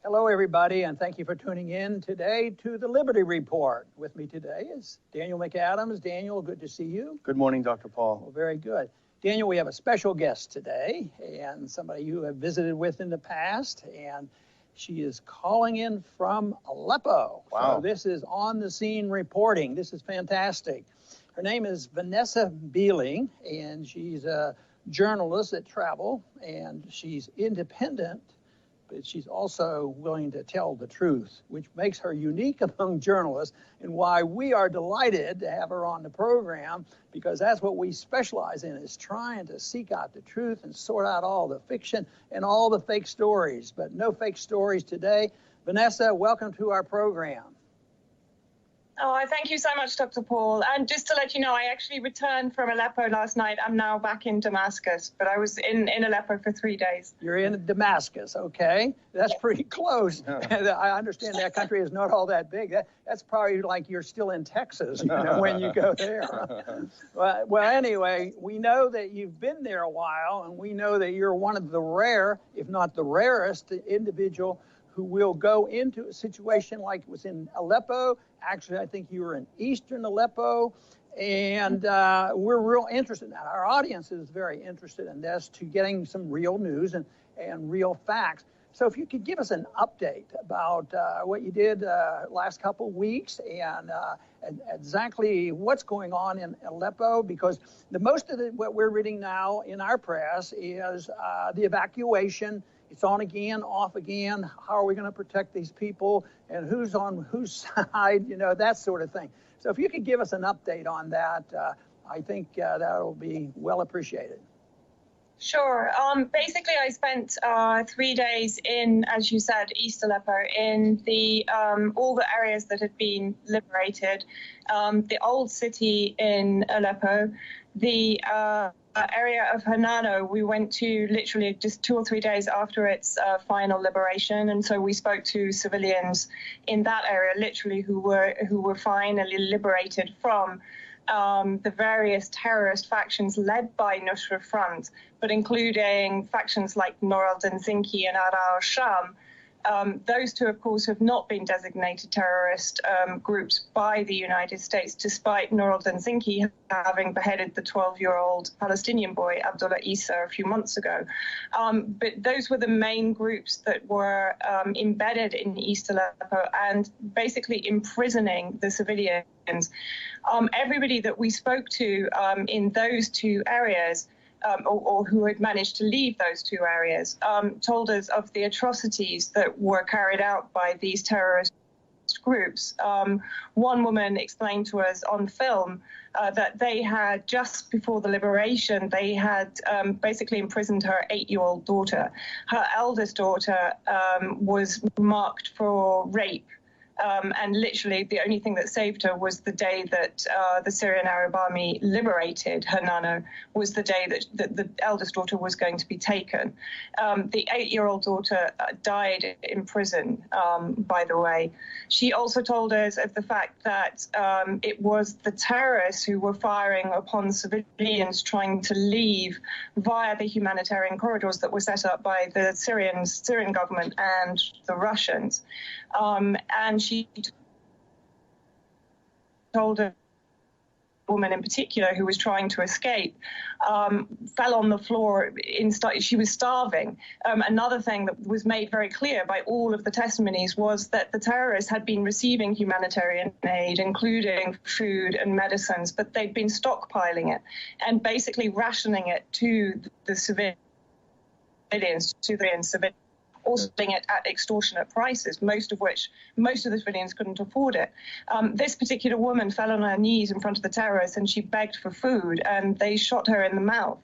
Hello, everybody, and thank you for tuning in today to the Liberty Report. With me today is Daniel McAdams. Daniel, good to see you. Good morning, Dr. Paul. Well, very good. Daniel, we have a special guest today, and somebody you have visited with in the past, and she is calling in from Aleppo. Wow. So this is on the scene reporting. This is fantastic. Her name is Vanessa Beeling, and she's a journalist at Travel, and she's independent, but she's also willing to tell the truth, which makes her unique among journalists and why we are delighted to have her on the program, because that's what we specialize in, is trying to seek out the truth and sort out all the fiction and all the fake stories, but no fake stories today. Vanessa, welcome to our program. Oh, thank you so much, Dr. Paul. And just to let you know, I actually returned from Aleppo last night. I'm now back in Damascus, but I was in Aleppo for 3 days. You're in Damascus, okay? That's pretty close. I understand that country is not all that big. That's probably like you're still in Texas, when you go there. Well, anyway, we know that you've been there a while, and we know that you're one of the rare, if not the rarest, individual who will go into a situation like was in Aleppo. Actually, I think you were in eastern Aleppo, and we're real interested in that. Our audience is very interested in this, to getting some real news and real facts. So if you could give us an update about what you did last couple of weeks and exactly what's going on in Aleppo, because most of what we're reading now in our press is the evacuation. It's on again, off again. How are we going to protect these people, and who's on whose side, that sort of thing. So if you could give us an update on that, I think that'll be well appreciated. Sure. Basically, I spent 3 days in, as you said, East Aleppo, in the all the areas that had been liberated, the old city in Aleppo, the area of Hanano. We went to literally just 2 or 3 days after its final liberation, and so we spoke to civilians in that area, literally who were finally liberated from the various terrorist factions led by Nusra Front, but including factions like Nur al-Din Zinki and Ara al-Sham. Those two, of course, have not been designated terrorist groups by the United States, despite Nur al-Din Zinki having beheaded the 12-year-old Palestinian boy, Abdullah Issa, a few months ago. But those were the main groups that were embedded in East Aleppo and basically imprisoning the civilians. Everybody that we spoke to in those two areas, or who had managed to leave those two areas, told us of the atrocities that were carried out by these terrorist groups. One woman explained to us on film that they had, just before the liberation, they had basically imprisoned her 8-year-old daughter. Her eldest daughter was marked for rape. And literally the only thing that saved her was the day that the Syrian Arab Army liberated Hanano, was the day that the eldest daughter was going to be taken. The 8-year-old daughter died in prison, by the way. She also told us of the fact that it was the terrorists who were firing upon civilians trying to leave via the humanitarian corridors that were set up by the Syrian government and the Russians. And she told a woman in particular who was trying to escape, fell on the floor. She was starving. Another thing that was made very clear by all of the testimonies was that the terrorists had been receiving humanitarian aid, including food and medicines, but they'd been stockpiling it and basically rationing it to the civilians, to the civilians, or selling it at extortionate prices, most of the civilians couldn't afford it. This particular woman fell on her knees in front of the terrorists and she begged for food, and they shot her in the mouth.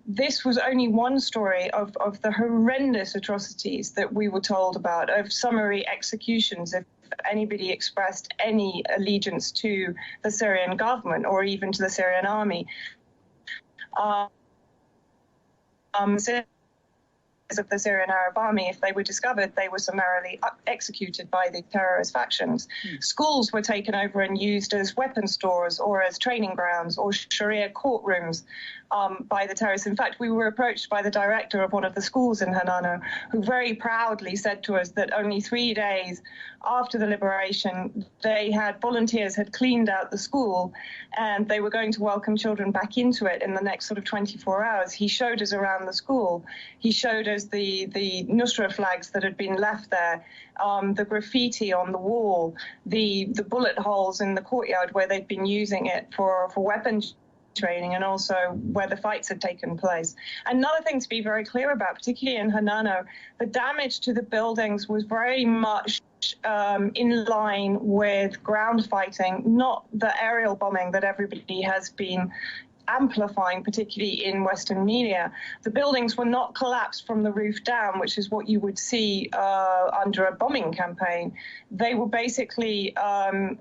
This was only one story of the horrendous atrocities that we were told about, of summary executions if anybody expressed any allegiance to the Syrian government or even to the Syrian army. Of the Syrian Arab Army, if they were discovered, they were summarily executed by the terrorist factions. Schools were taken over and used as weapon stores or as training grounds or Sharia courtrooms by the terrorists. In fact, we were approached by the director of one of the schools in Hanano, who very proudly said to us that only 3 days after the liberation, volunteers had cleaned out the school and they were going to welcome children back into it in the next sort of 24 hours. He showed us around the school. He showed us the Nusra flags that had been left there, the graffiti on the wall, the bullet holes in the courtyard where they'd been using it for weapons training, and also where the fights had taken place. Another thing to be very clear about, particularly in Hanano, the damage to the buildings was very much in line with ground fighting, not the aerial bombing that everybody has been amplifying, particularly in Western media. The buildings were not collapsed from the roof down, which is what you would see under a bombing campaign. They were basically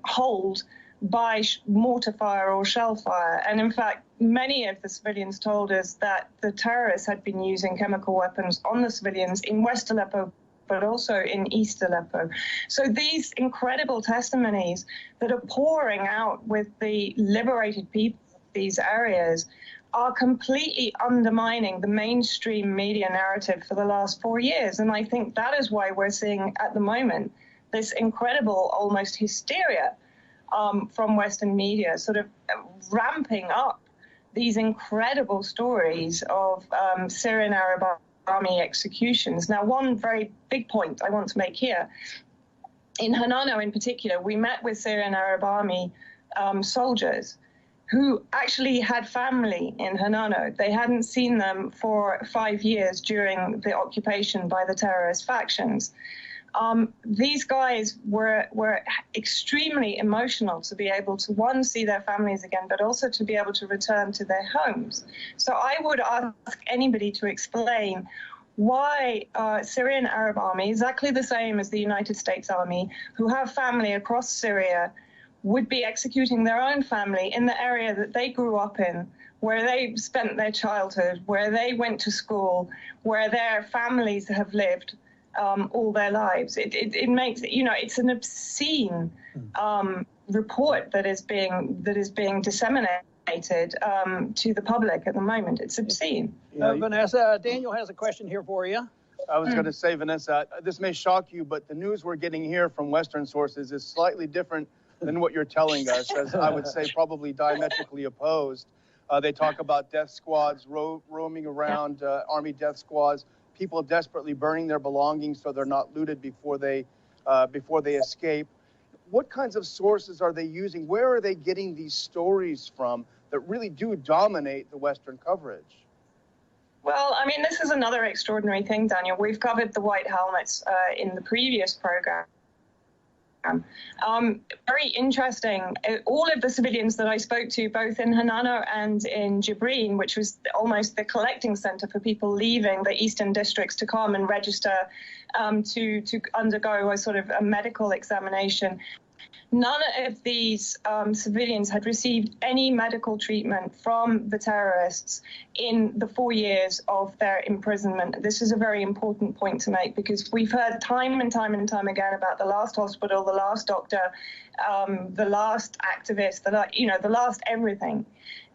holed by mortar fire or shell fire. And in fact, many of the civilians told us that the terrorists had been using chemical weapons on the civilians in West Aleppo, but also in East Aleppo. So these incredible testimonies that are pouring out with the liberated people of these areas are completely undermining the mainstream media narrative for the last 4 years. And I think that is why we're seeing at the moment this incredible, almost hysteria from Western media, sort of ramping up these incredible stories of Syrian Arab Army executions. Now, one very big point I want to make here, in Hanano in particular, we met with Syrian Arab Army soldiers who actually had family in Hanano. They hadn't seen them for 5 years during the occupation by the terrorist factions. These guys were extremely emotional to be able to, one, see their families again, but also to be able to return to their homes. So I would ask anybody to explain why Syrian Arab Army, exactly the same as the United States Army, who have family across Syria, would be executing their own family in the area that they grew up in, where they spent their childhood, where they went to school, where their families have lived all their lives. It makes, it's an obscene report that is being disseminated to the public at the moment. It's obscene. Vanessa, Daniel has a question here for you. I was going to say, Vanessa, this may shock you, but the news we're getting here from Western sources is slightly different than what you're telling us, as I would say probably diametrically opposed. They talk about death squads roaming around, army death squads, people desperately burning their belongings so they're not looted before they escape. What kinds of sources are they using? Where are they getting these stories from that really do dominate the Western coverage? Well, I mean, this is another extraordinary thing, Daniel. We've covered the white helmets in the previous program. Very interesting. All of the civilians that I spoke to, both in Hanano and in Jibrin, which was almost the collecting center for people leaving the eastern districts to come and register to undergo a sort of a medical examination, none of these civilians had received any medical treatment from the terrorists in the 4 years of their imprisonment. This is a very important point to make, because we've heard time and time and time again about the last hospital, the last doctor, the last activist, the last everything.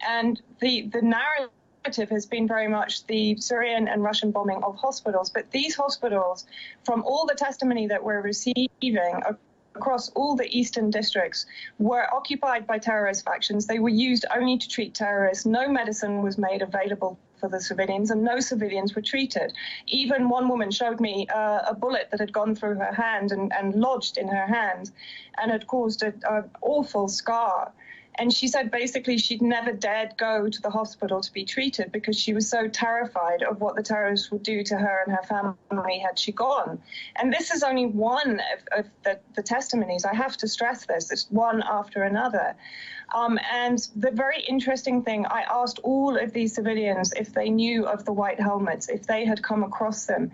And the narrative has been very much the Syrian and Russian bombing of hospitals. But these hospitals, from all the testimony that we're receiving across all the eastern districts, were occupied by terrorist factions. They were used only to treat terrorists. No medicine was made available for the civilians, and no civilians were treated. Even one woman showed me a bullet that had gone through her hand and lodged in her hand and had caused an awful scar. And she said basically she'd never dared go to the hospital to be treated because she was so terrified of what the terrorists would do to her and her family had she gone. And this is only one of the testimonies. I have to stress this. It's one after another. And the very interesting thing, I asked all of these civilians if they knew of the white helmets, if they had come across them.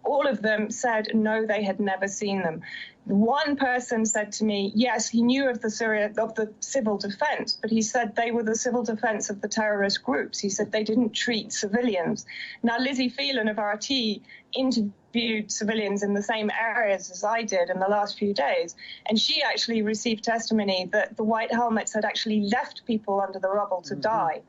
All of them said no, they had never seen them. One person said to me, yes, he knew of the civil defense, but he said they were the civil defense of the terrorist groups. He said they didn't treat civilians. Now, Lizzie Phelan of RT interviewed civilians in the same areas as I did in the last few days, and she actually received testimony that the white helmets had actually left people under the rubble to die.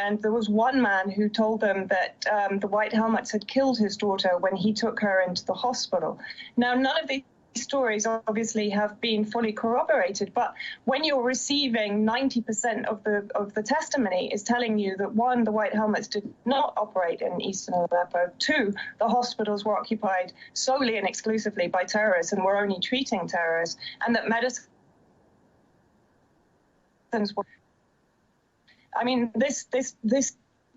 And there was one man who told them that the white helmets had killed his daughter when he took her into the hospital. Now, none of these stories obviously have been fully corroborated, but when you're receiving 90% of the testimony is telling you that, one, the white helmets did not operate in eastern Aleppo, two, the hospitals were occupied solely and exclusively by terrorists and were only treating terrorists, and that medicines were, I mean, this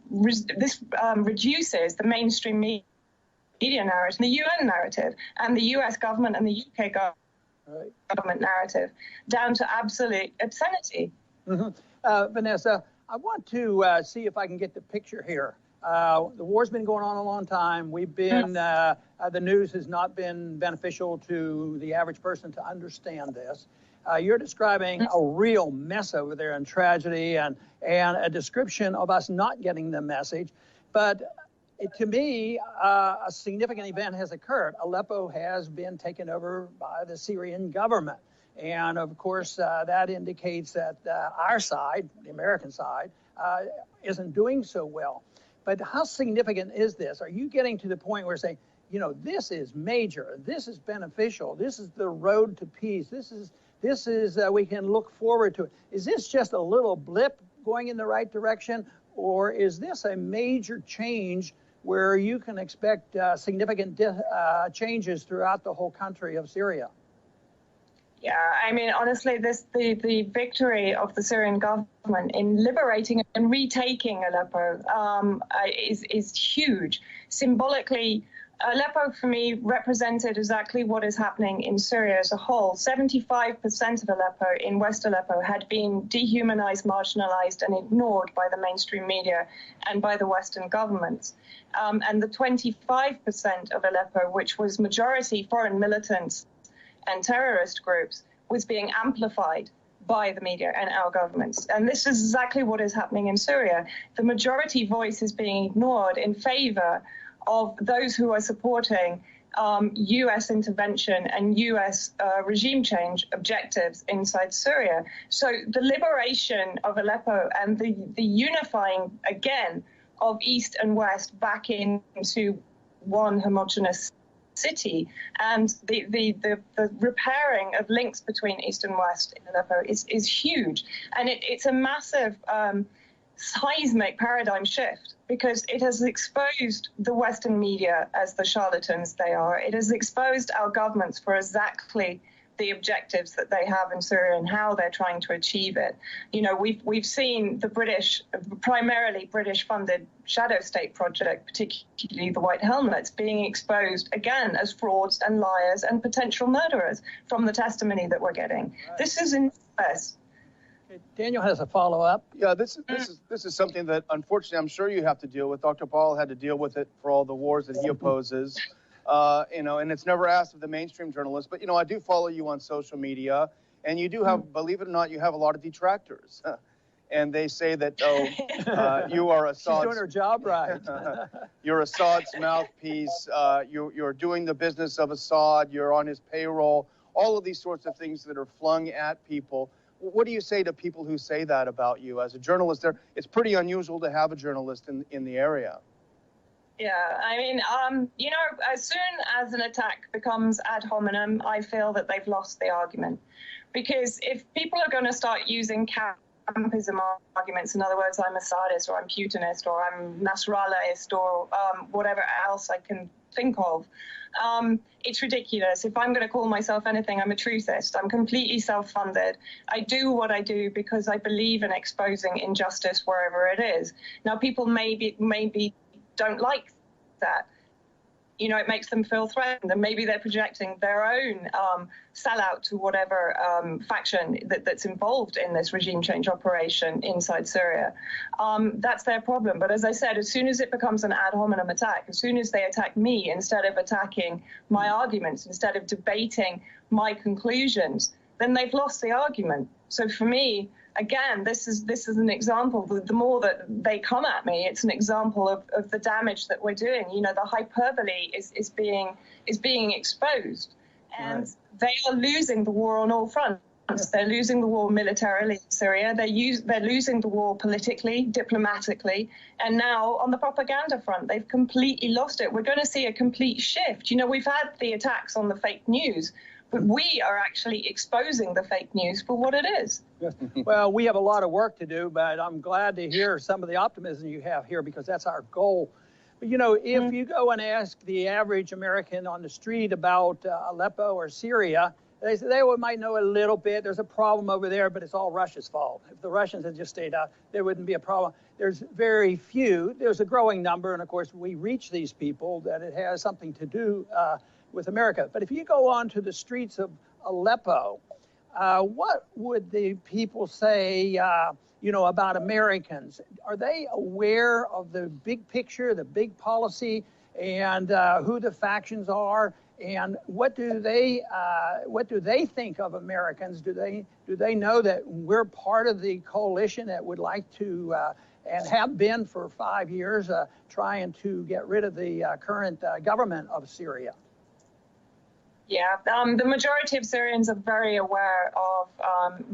reduces the mainstream media narrative, the UN narrative, and the US government and the UK government narrative down to absolute obscenity. Vanessa, I want to see if I can get the picture here. The war's been going on a long time. We've been, the news has not been beneficial to the average person to understand this. You're describing a real mess over there and tragedy and a description of us not getting the message. But to me, a significant event has occurred. Aleppo has been taken over by the Syrian government. And of course, that indicates that our side, the American side, isn't doing so well. But how significant is this? Are you getting to the point where saying, you know, this is major, this is beneficial, this is the road to peace, this is we can look forward to it. Is this just a little blip going in the right direction, or is this a major change where you can expect significant changes throughout the whole country of Syria? Yeah, I mean, honestly, the victory of the Syrian government in liberating and retaking Aleppo is huge. Symbolically, Aleppo, for me, represented exactly what is happening in Syria as a whole. 75% of Aleppo in West Aleppo had been dehumanized, marginalized, and ignored by the mainstream media and by the Western governments. And the 25% of Aleppo, which was majority foreign militants and terrorist groups, was being amplified by the media and our governments. And this is exactly what is happening in Syria. The majority voice is being ignored in favor of those who are supporting U.S. intervention and U.S. Regime change objectives inside Syria. So the liberation of Aleppo and the unifying again of East and West back into one homogeneous city, and the repairing of links between East and West in Aleppo is huge. And it's a massive seismic paradigm shift, because it has exposed the Western media as the charlatans they are. It has exposed our governments for exactly the objectives that they have in Syria and how they're trying to achieve it. You know, we've seen the British, primarily British-funded shadow state project, particularly the White Helmets, being exposed again as frauds and liars and potential murderers from the testimony that we're getting. Right. This is enormous. Daniel has a follow-up. Yeah, this is something that unfortunately I'm sure you have to deal with. Dr. Paul had to deal with it for all the wars that he opposes. You know, and it's never asked of the mainstream journalists, but, you know, I do follow you on social media, and you do have, believe it or not, you have a lot of detractors. And they say that, you are Assad's... She's doing her job right. You're Assad's mouthpiece. You're doing the business of Assad. You're on his payroll. All of these sorts of things that are flung at people. What do you say to people who say that about you as a journalist? It's pretty unusual to have a journalist in the area. Yeah, I mean, you know, as soon as an attack becomes ad hominem, I feel that they've lost the argument. Because if people are going to start using campism arguments, in other words, I'm Assadist or I'm Putinist or I'm Nasrallahist or whatever else I can think of, it's ridiculous. If I'm going to call myself anything, I'm a truthist. I'm completely self-funded. I do what I do because I believe in exposing injustice wherever it is. Now, people maybe don't like that. You know, it makes them feel threatened, and maybe they're projecting their own sellout to whatever faction that's involved in this regime change operation inside Syria. That's their problem. But as I said, as soon as it becomes an ad hominem attack, as soon as they attack me instead of attacking my arguments, instead of debating my conclusions, then they've lost the argument. So for me, again, this is an example. The more that they come at me, it's an example of the damage that we're doing. You know, the hyperbole is being exposed, and they are losing the war on all fronts. They're losing the war militarily in Syria. They're losing the war politically, diplomatically, and now on the propaganda front, they've completely lost it. We're going to see a complete shift. You know, we've had the attacks on the fake news, but we are actually exposing the fake news for what it is. Well, we have a lot of work to do, but I'm glad to hear some of the optimism you have here, because that's our goal. But, you know, if you go and ask the average American on the street about Aleppo or Syria, they might know a little bit. There's a problem over there, but it's all Russia's fault. If the Russians had just stayed out, there wouldn't be a problem. There's very few. There's a growing number, and of course, we reach these people that it has something to do with America. But if you go on to the streets of Aleppo, what would the people say, about Americans? Are they aware of the big picture, the big policy, and who the factions are? And what do they think of Americans? Do they know that we're part of the coalition that would like to and have been for 5 years trying to get rid of the current government of Syria? Yeah, the majority of Syrians are very aware of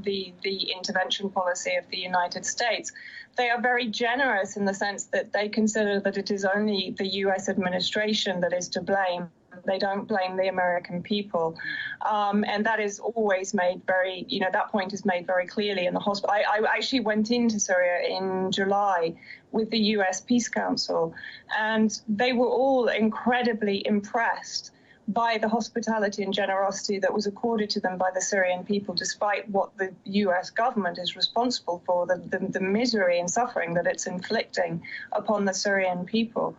the intervention policy of the United States. They are very generous in the sense that they consider that it is only the U.S. administration that is to blame. They don't blame the American people. And that is always made very, that point is made very clearly in the hospital. I actually went into Syria in July with the U.S. Peace Council, and they were all incredibly impressed by the hospitality and generosity that was accorded to them by the Syrian people, despite what the U.S. government is responsible for, the misery and suffering that it's inflicting upon the Syrian people.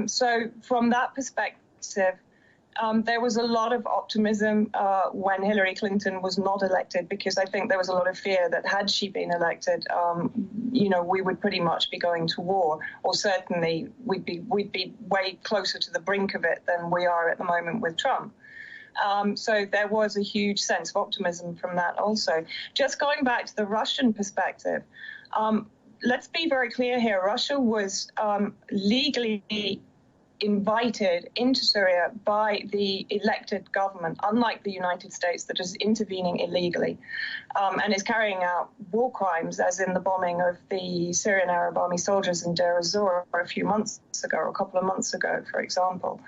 So from that perspective, there was a lot of optimism when Hillary Clinton was not elected, because I think there was a lot of fear that had she been elected, we would pretty much be going to war, or certainly we'd be way closer to the brink of it than we are at the moment with Trump. So there was a huge sense of optimism from that also. Just going back to the Russian perspective, let's be very clear here. Russia was legally invited into Syria by the elected government, unlike the United States that is intervening illegally and is carrying out war crimes, as in the bombing of the Syrian Arab Army soldiers in Deir ez-Zor a couple of months ago, for example.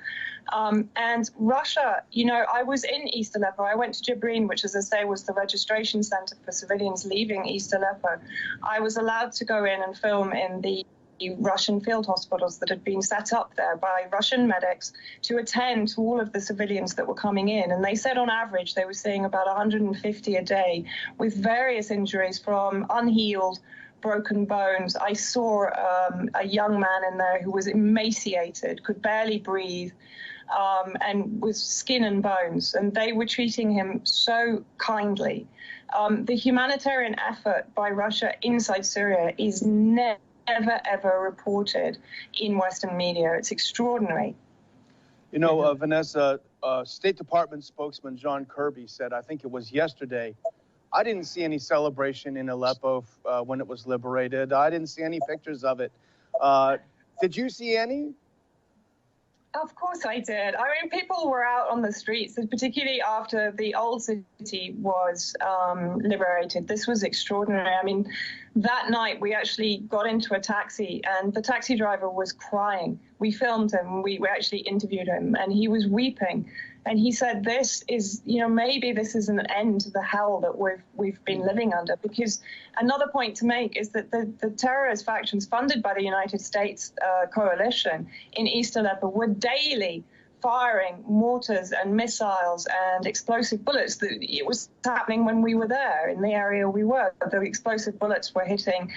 And Russia, I was in East Aleppo. I went to Jibrin, which, as I say, was the registration center for civilians leaving East Aleppo. I was allowed to go in and film in the Russian field hospitals that had been set up there by Russian medics to attend to all of the civilians that were coming in. And they said on average they were seeing about 150 a day with various injuries from unhealed, broken bones. I saw a young man in there who was emaciated, could barely breathe, and was skin and bones. And they were treating him so kindly. The humanitarian effort by Russia inside Syria is never, ever reported in Western media. It's extraordinary. Vanessa, State Department spokesman John Kirby said, I think it was yesterday, I didn't see any celebration in Aleppo when it was liberated. I didn't see any pictures of it. Did you see any? Of course I did. I mean, people were out on the streets, particularly after the old city was liberated. This was extraordinary. I mean, that night we actually got into a taxi and the taxi driver was crying. We filmed him. We actually interviewed him and he was weeping. And he said, this is, maybe this is an end to the hell that we've been living under. Because another point to make is that the terrorist factions funded by the United States coalition in East Aleppo were daily firing mortars and missiles and explosive bullets. It was happening when we were there in the area we were. The explosive bullets were hitting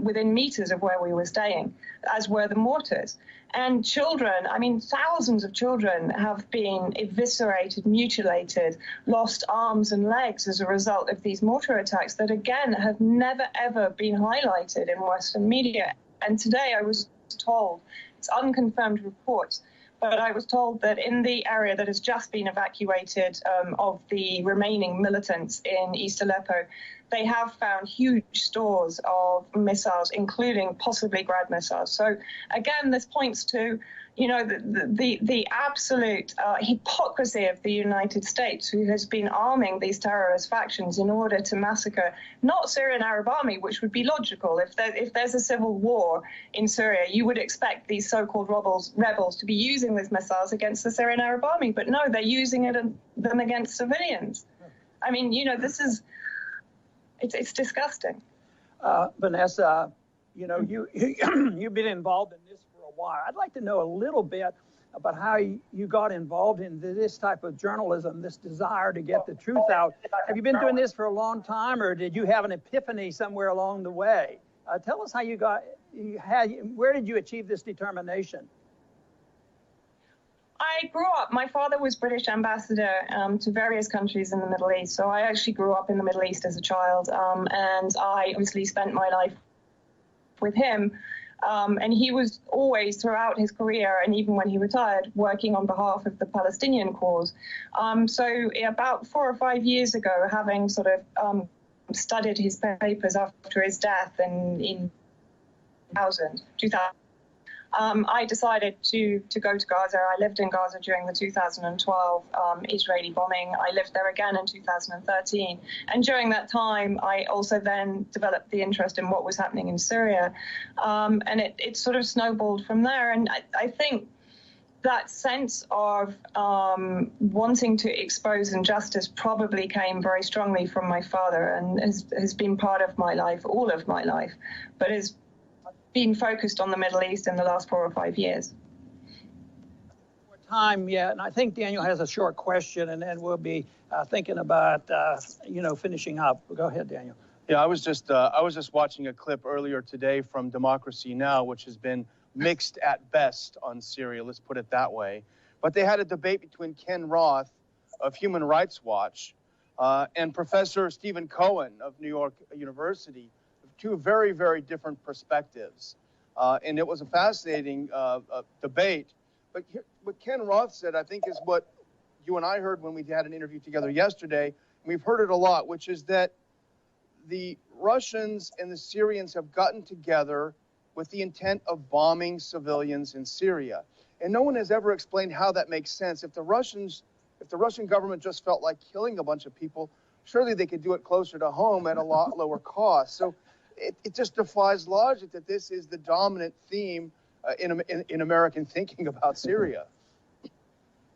within meters of where we were staying, as were the mortars. And children, I mean, thousands of children have been eviscerated, mutilated, lost arms and legs as a result of these mortar attacks that, again, have never, ever been highlighted in Western media. And today I was told, it's unconfirmed reports, but I was told that in the area that has just been evacuated of the remaining militants in East Aleppo, they have found huge stores of missiles, including possibly Grad missiles. So again, this points to, the absolute hypocrisy of the United States, who has been arming these terrorist factions in order to massacre not Syrian Arab Army, which would be logical. If there's a civil war in Syria, you would expect these so-called rebels to be using these missiles against the Syrian Arab Army, but no, they're using them against civilians. I mean, this is. It's disgusting. Vanessa, you've been involved in this for a while. I'd like to know a little bit about how you got involved in this type of journalism, this desire to get the truth out. Have you been doing this for a long time, or did you have an epiphany somewhere along the way? Tell us how where did you achieve this determination? I grew up, my father was British ambassador to various countries in the Middle East. So I actually grew up in the Middle East as a child. And I obviously spent my life with him. And he was always, throughout his career, and even when he retired, working on behalf of the Palestinian cause. So about 4 or 5 years ago, having sort of studied his papers after his death in 2000, I decided to go to Gaza. I lived in Gaza during the 2012 Israeli bombing. I lived there again in 2013. And during that time, I also then developed the interest in what was happening in Syria. And it sort of snowballed from there. And I think that sense of wanting to expose injustice probably came very strongly from my father and has been part of my life, all of my life, but is been focused on the Middle East in the last 4 or 5 years. Time yet, and I think Daniel has a short question, and then we'll be thinking about finishing up. Go ahead, Daniel. Yeah, I was just watching a clip earlier today from Democracy Now!, which has been mixed at best on Syria. Let's put it that way. But they had a debate between Ken Roth of Human Rights Watch and Professor Stephen Cohen of New York University. Two very, very different perspectives. And it was a fascinating debate. But what Ken Roth said, I think, is what you and I heard when we had an interview together yesterday. And we've heard it a lot, which is that the Russians and the Syrians have gotten together with the intent of bombing civilians in Syria. And no one has ever explained how that makes sense. If the Russian government just felt like killing a bunch of people, surely they could do it closer to home at a lot lower cost. So it just defies logic that this is the dominant theme in American thinking about Syria.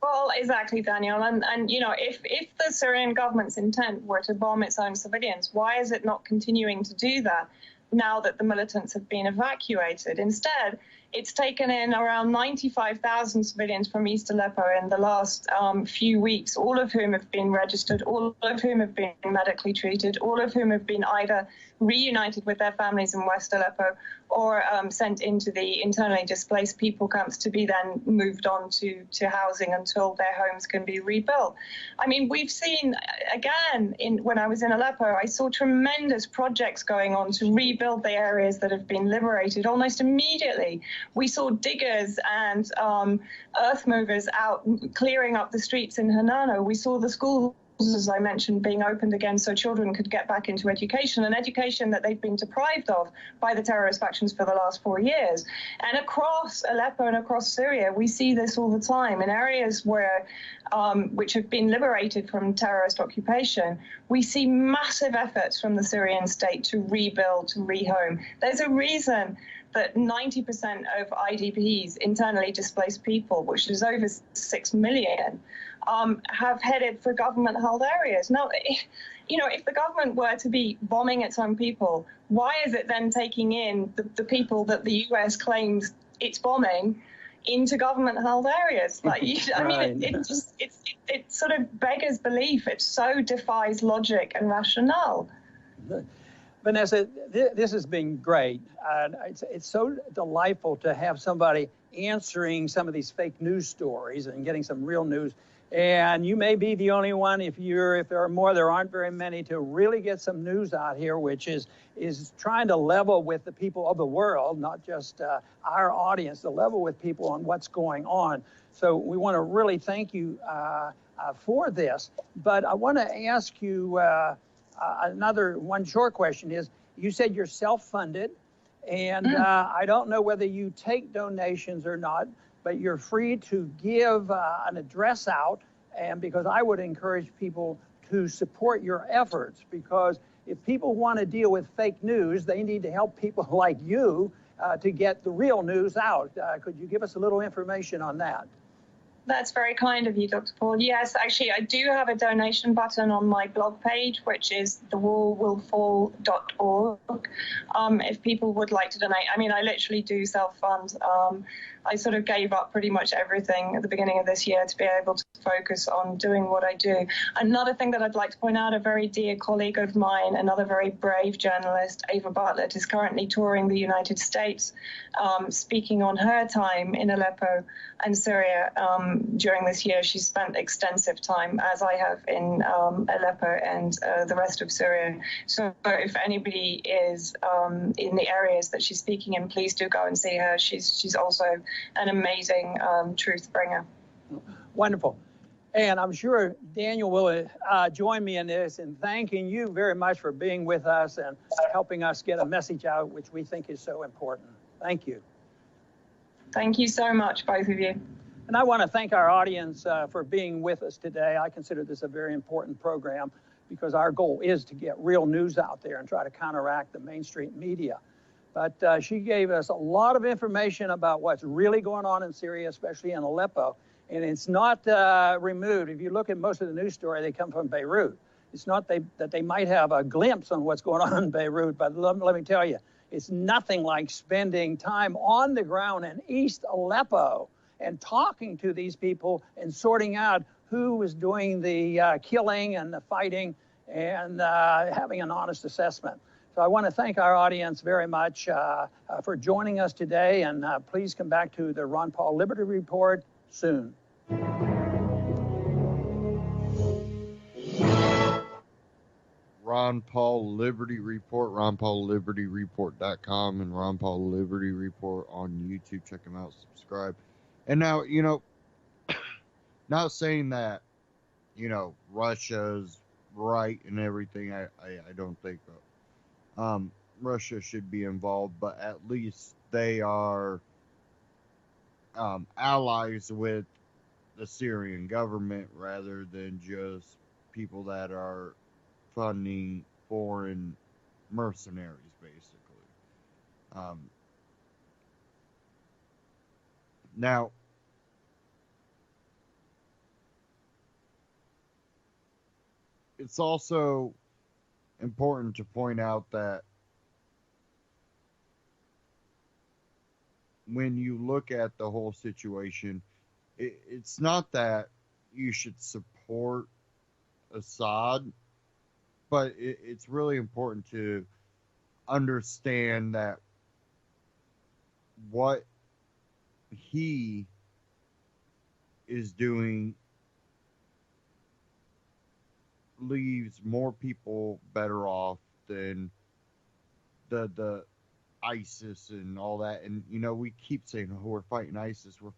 Well, exactly, Daniel. And if the Syrian government's intent were to bomb its own civilians, why is it not continuing to do that now that the militants have been evacuated? Instead, it's taken in around 95,000 civilians from East Aleppo in the last few weeks, all of whom have been registered, all of whom have been medically treated, all of whom have been either reunited with their families in West Aleppo or sent into the internally displaced people camps to be then moved on to housing until their homes can be rebuilt. I mean, we've seen, again, when I was in Aleppo, I saw tremendous projects going on to rebuild the areas that have been liberated almost immediately. We saw diggers and earth movers out clearing up the streets in Hanano. We saw the schools, as I mentioned, being opened again so children could get back into education, an education that they've been deprived of by the terrorist factions for the last 4 years. And across Aleppo and across Syria, we see this all the time. In areas where which have been liberated from terrorist occupation, we see massive efforts from the Syrian state to rebuild, to rehome. There's a reason that 90% of IDPs, internally displaced people, which is over 6 million, have headed for government-held areas. Now, if the government were to be bombing its own people, why is it then taking in the people that the U.S. claims it's bombing into government-held areas? It sort of beggars belief. It so defies logic and rationale. Vanessa, this has been great. It's so delightful to have somebody answering some of these fake news stories and getting some real news. And you may be the only one, if there are more, there aren't very many, to really get some news out here, which is trying to level with the people of the world, not just our audience, to level with people on what's going on. So we want to really thank you for this. But I want to ask you another one short question is, you said you're self-funded, and I don't know whether you take donations or not, but you're free to give an address out, and because I would encourage people to support your efforts, because if people want to deal with fake news, they need to help people like you to get the real news out. Could you give us a little information on that? That's very kind of you, Dr. Paul. Yes, actually, I do have a donation button on my blog page, which is thewallwillfall.org. If people would like to donate, I mean, I literally do self-fund. I sort of gave up pretty much everything at the beginning of this year to be able to focus on doing what I do. Another thing that I'd like to point out, a very dear colleague of mine, another very brave journalist, Ava Bartlett, is currently touring the United States, speaking on her time in Aleppo and Syria during this year. She's spent extensive time, as I have, in Aleppo and the rest of Syria. So if anybody is in the areas that she's speaking in, please do go and see her. She's also an amazing truth bringer. Wonderful. And I'm sure Daniel will join me in this in thanking you very much for being with us and helping us get a message out, which we think is so important. Thank you. Thank you so much, both of you. And I want to thank our audience for being with us today. I consider this a very important program because our goal is to get real news out there and try to counteract the mainstream media. But she gave us a lot of information about what's really going on in Syria, especially in Aleppo. And it's not removed. If you look at most of the news story, they come from Beirut. It's not that they might have a glimpse on what's going on in Beirut, but let me tell you, it's nothing like spending time on the ground in East Aleppo and talking to these people and sorting out who was doing the killing and the fighting and having an honest assessment. So I want to thank our audience very much for joining us today, and please come back to the Ron Paul Liberty Report soon. Ron Paul Liberty Report, RonPaulLibertyReport.com, and Ron Paul Liberty Report on YouTube. Check them out, subscribe. And now, not saying that, Russia's right and everything. I don't think Russia should be involved, but at least they are allies with the Syrian government rather than just people that are funding foreign mercenaries, basically. Now, it's also important to point out that when you look at the whole situation, it's not that you should support Assad, but it's really important to understand that what he is doing leaves more people better off than the ISIS and all that. And we keep saying, oh, we're fighting ISIS, we're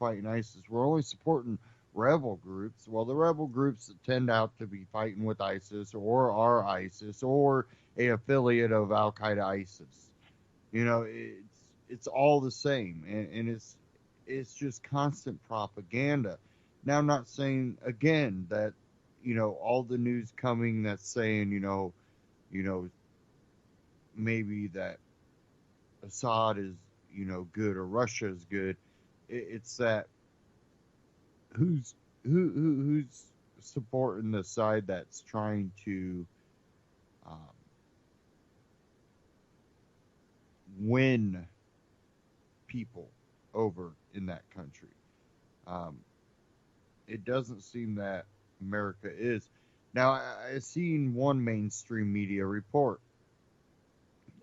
only supporting rebel groups. Well, the rebel groups tend out to be fighting with ISIS or are ISIS or a affiliate of Al Qaeda ISIS. It's all the same, and it's just constant propaganda. Now, I'm not saying again that all the news coming that's saying maybe that Assad is good or Russia is good. It's that who's supporting the side that's trying to win people over in that country. It doesn't seem that America is. Now, I've seen one mainstream media report,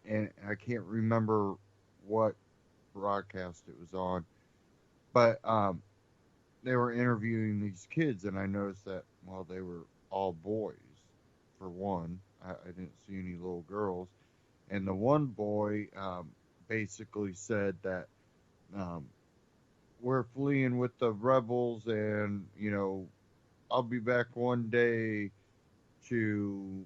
and I can't remember what broadcast it was on, but they were interviewing these kids, and I noticed that, well, they were all boys, for one. I didn't see any little girls. And the one boy basically said that we're fleeing with the rebels, and, I'll be back one day to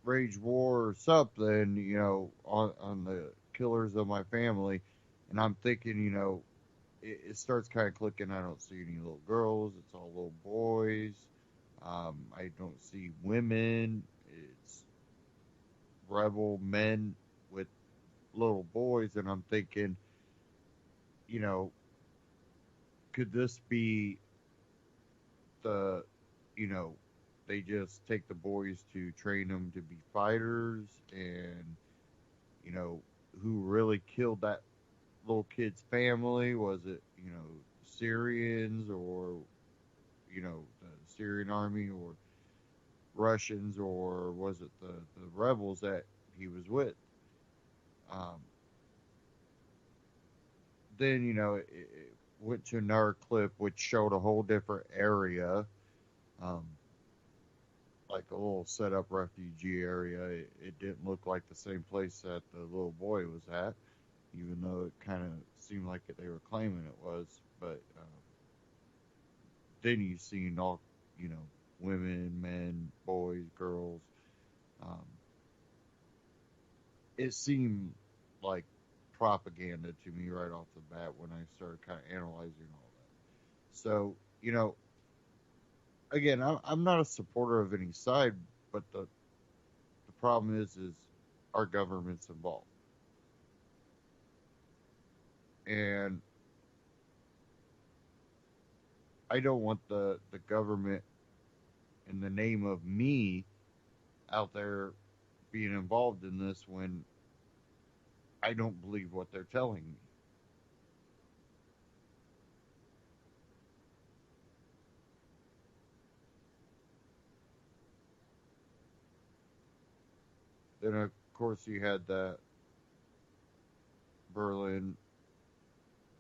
wage war or something, on the killers of my family. And I'm thinking, it starts kind of clicking. I don't see any little girls. It's all little boys. I don't see women. It's rebel men with little boys. And I'm thinking, could this be they just take the boys to train them to be fighters, and, who really killed that little kid's family? Was it, Syrians, or, the Syrian army, or Russians, or was it the rebels that he was with? Um, then, it went to another clip which showed a whole different area, um, like a little set up refugee area. It didn't look like the same place that the little boy was at, even though it kind of seemed like they were claiming it was. But then you seen all, you know, women, men, boys, girls. Um, it seemed like propaganda to me right off the bat when I started kind of analyzing all that. So, again, I'm not a supporter of any side, but the problem is our government's involved. And I don't want the government, in the name of me, out there being involved in this when I don't believe what they're telling me. Then, of course, you had that Berlin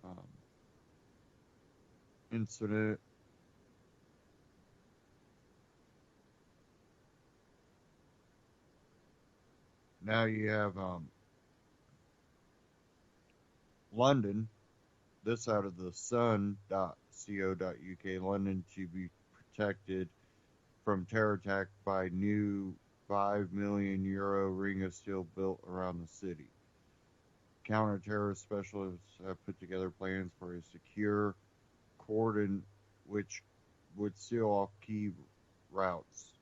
um, incident. Now you have London, this out of the sun.co.uk, London to be protected from terror attack by new €5 million ring of steel built around the city. Counter-terrorist specialists have put together plans for a secure cordon which would seal off key routes.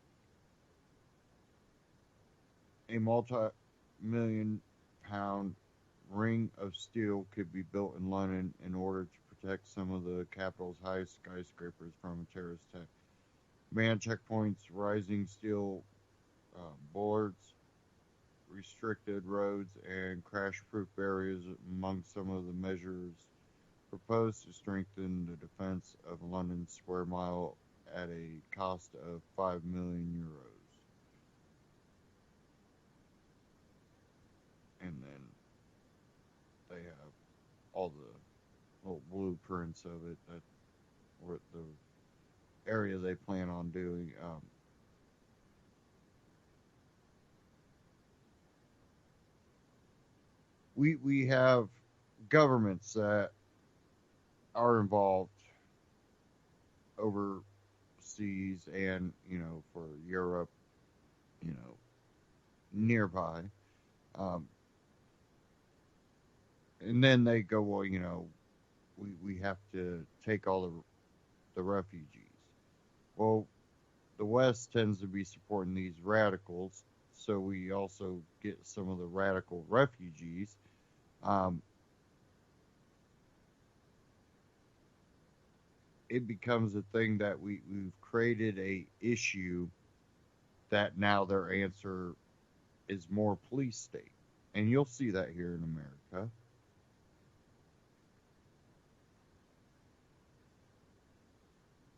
A multi-million pound ring of steel could be built in London in order to protect some of the capital's highest skyscrapers from a terrorist attack. Man checkpoints, rising steel boards, restricted roads, and crash-proof barriers among some of the measures proposed to strengthen the defense of London's square mile at a cost of €5 million. And then they have all the little blueprints of it, that or the area they plan on doing. We have governments that are involved overseas, and for Europe, you know nearby, um, and then they go, well, we have to take all the refugees. Well, the West tends to be supporting these radicals, so we also get some of the radical refugees. Um, it becomes a thing that we've created a issue that now their answer is more police state. And you'll see that here in America.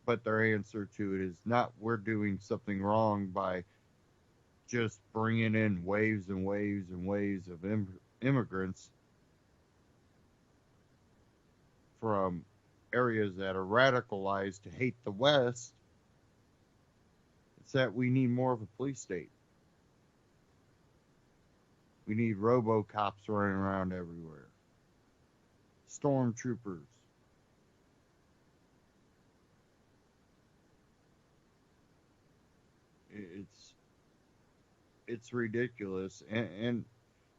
But their answer to it is not, we're doing something wrong by just bringing in waves and waves and waves of immigrants from areas that are radicalized to hate the West. It's that we need more of a police state. We need robo-cops running around everywhere. Stormtroopers. It's ridiculous, and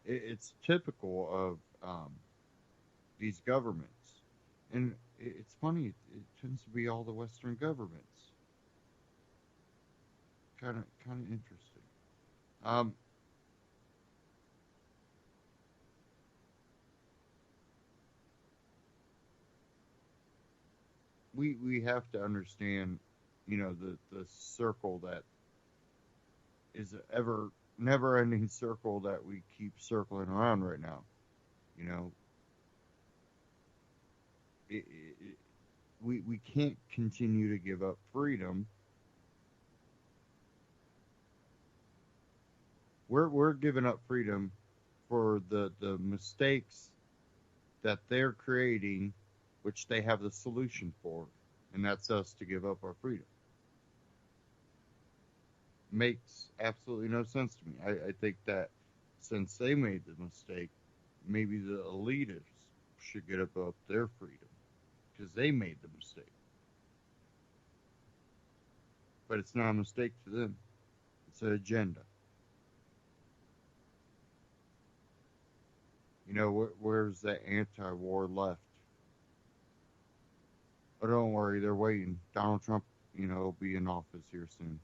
it's typical of these governments. And it's funny, it tends to be all the Western governments. Kind of interesting. Um, we have to understand, the circle that is a ever never ending circle that we keep circling around right now. You know, we can't continue to give up freedom. We're giving up freedom for the mistakes that they're creating, which they have the solution for, and that's us to give up our freedom. Makes absolutely no sense to me. I think that since they made the mistake, maybe the elitists should get up their freedom because they made the mistake. But it's not a mistake to them. It's an agenda. You know, where's the anti-war left? Oh, don't worry, they're waiting. Donald Trump, will be in office here soon.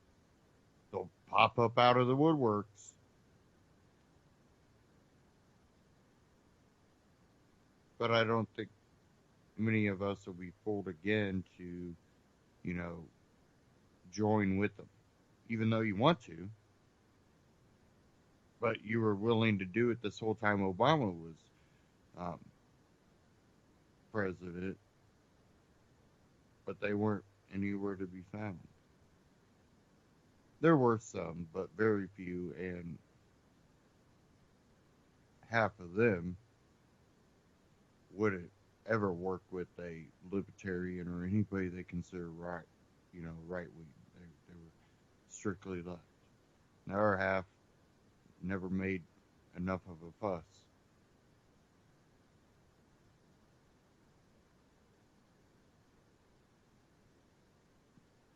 They'll pop up out of the woodworks. But I don't think many of us will be fooled again to, join with them, even though you want to. But you were willing to do it this whole time Obama was president, but they weren't anywhere to be found. There were some, but very few, and half of them wouldn't ever work with a libertarian or anybody they consider right wing. They were strictly left. The other half never made enough of a fuss.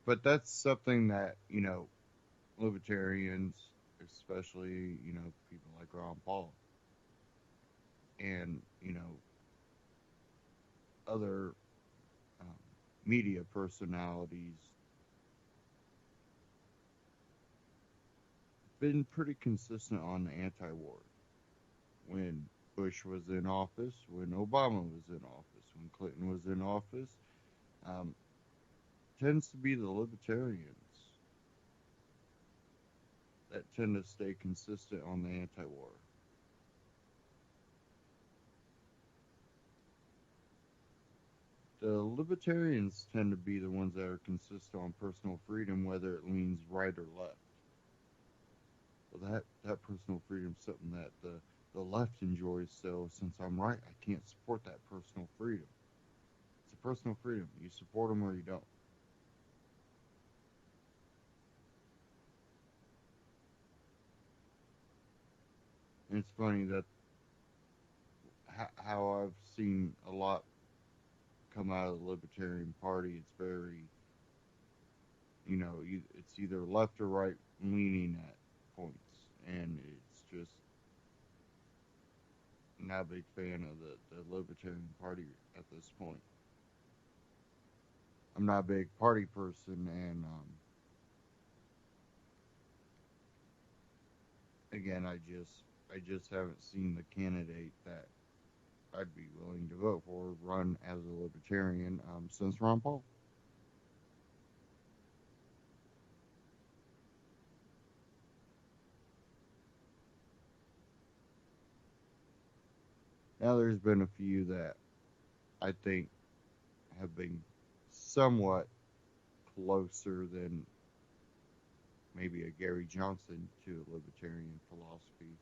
But that's something that, libertarians, especially, people like Ron Paul and, other media personalities been pretty consistent on the anti-war. When Bush was in office, when Obama was in office, when Clinton was in office, tends to be the libertarians that tend to stay consistent on the anti-war. The libertarians tend to be the ones that are consistent on personal freedom, whether it leans right or left. Well, that personal freedom is something that the left enjoys, so since I'm right, I can't support that personal freedom. It's a personal freedom. You support them or you don't. And it's funny that how I've seen a lot come out of the Libertarian Party. It's very, it's either left or right leaning at points, and it's just not a big fan of the Libertarian Party at this point. I'm not a big party person, and again, I just haven't seen the candidate that I'd be willing to vote for run as a libertarian since Ron Paul. Now, there's been a few that I think have been somewhat closer than maybe a Gary Johnson to a libertarian philosophy.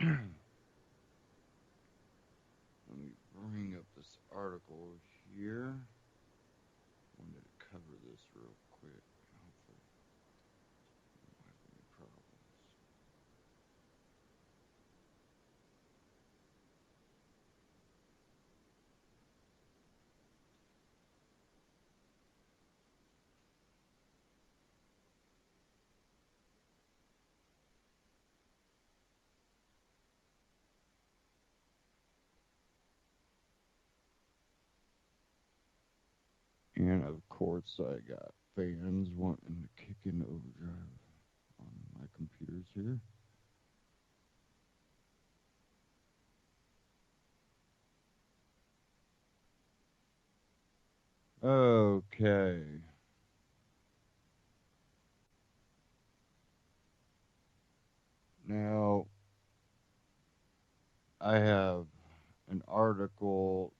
Let me bring up this article here. Wanted to cover this real quick. Hopefully, I don't have any problems. And of course, I got fans wanting to kick in overdrive on my computers here. Okay. Now, I have an article,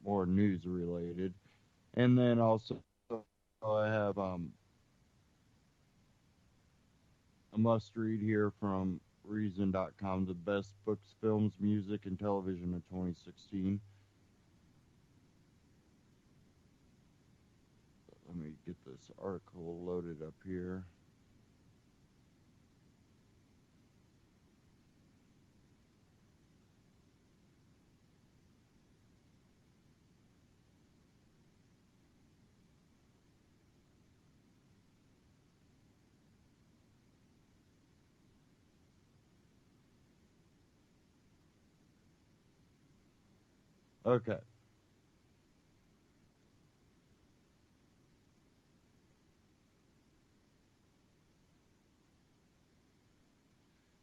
more news related, and then also I have a must read here from Reason.com, the best books, films, music, and television of 2016. Let me get this article loaded up here. Okay.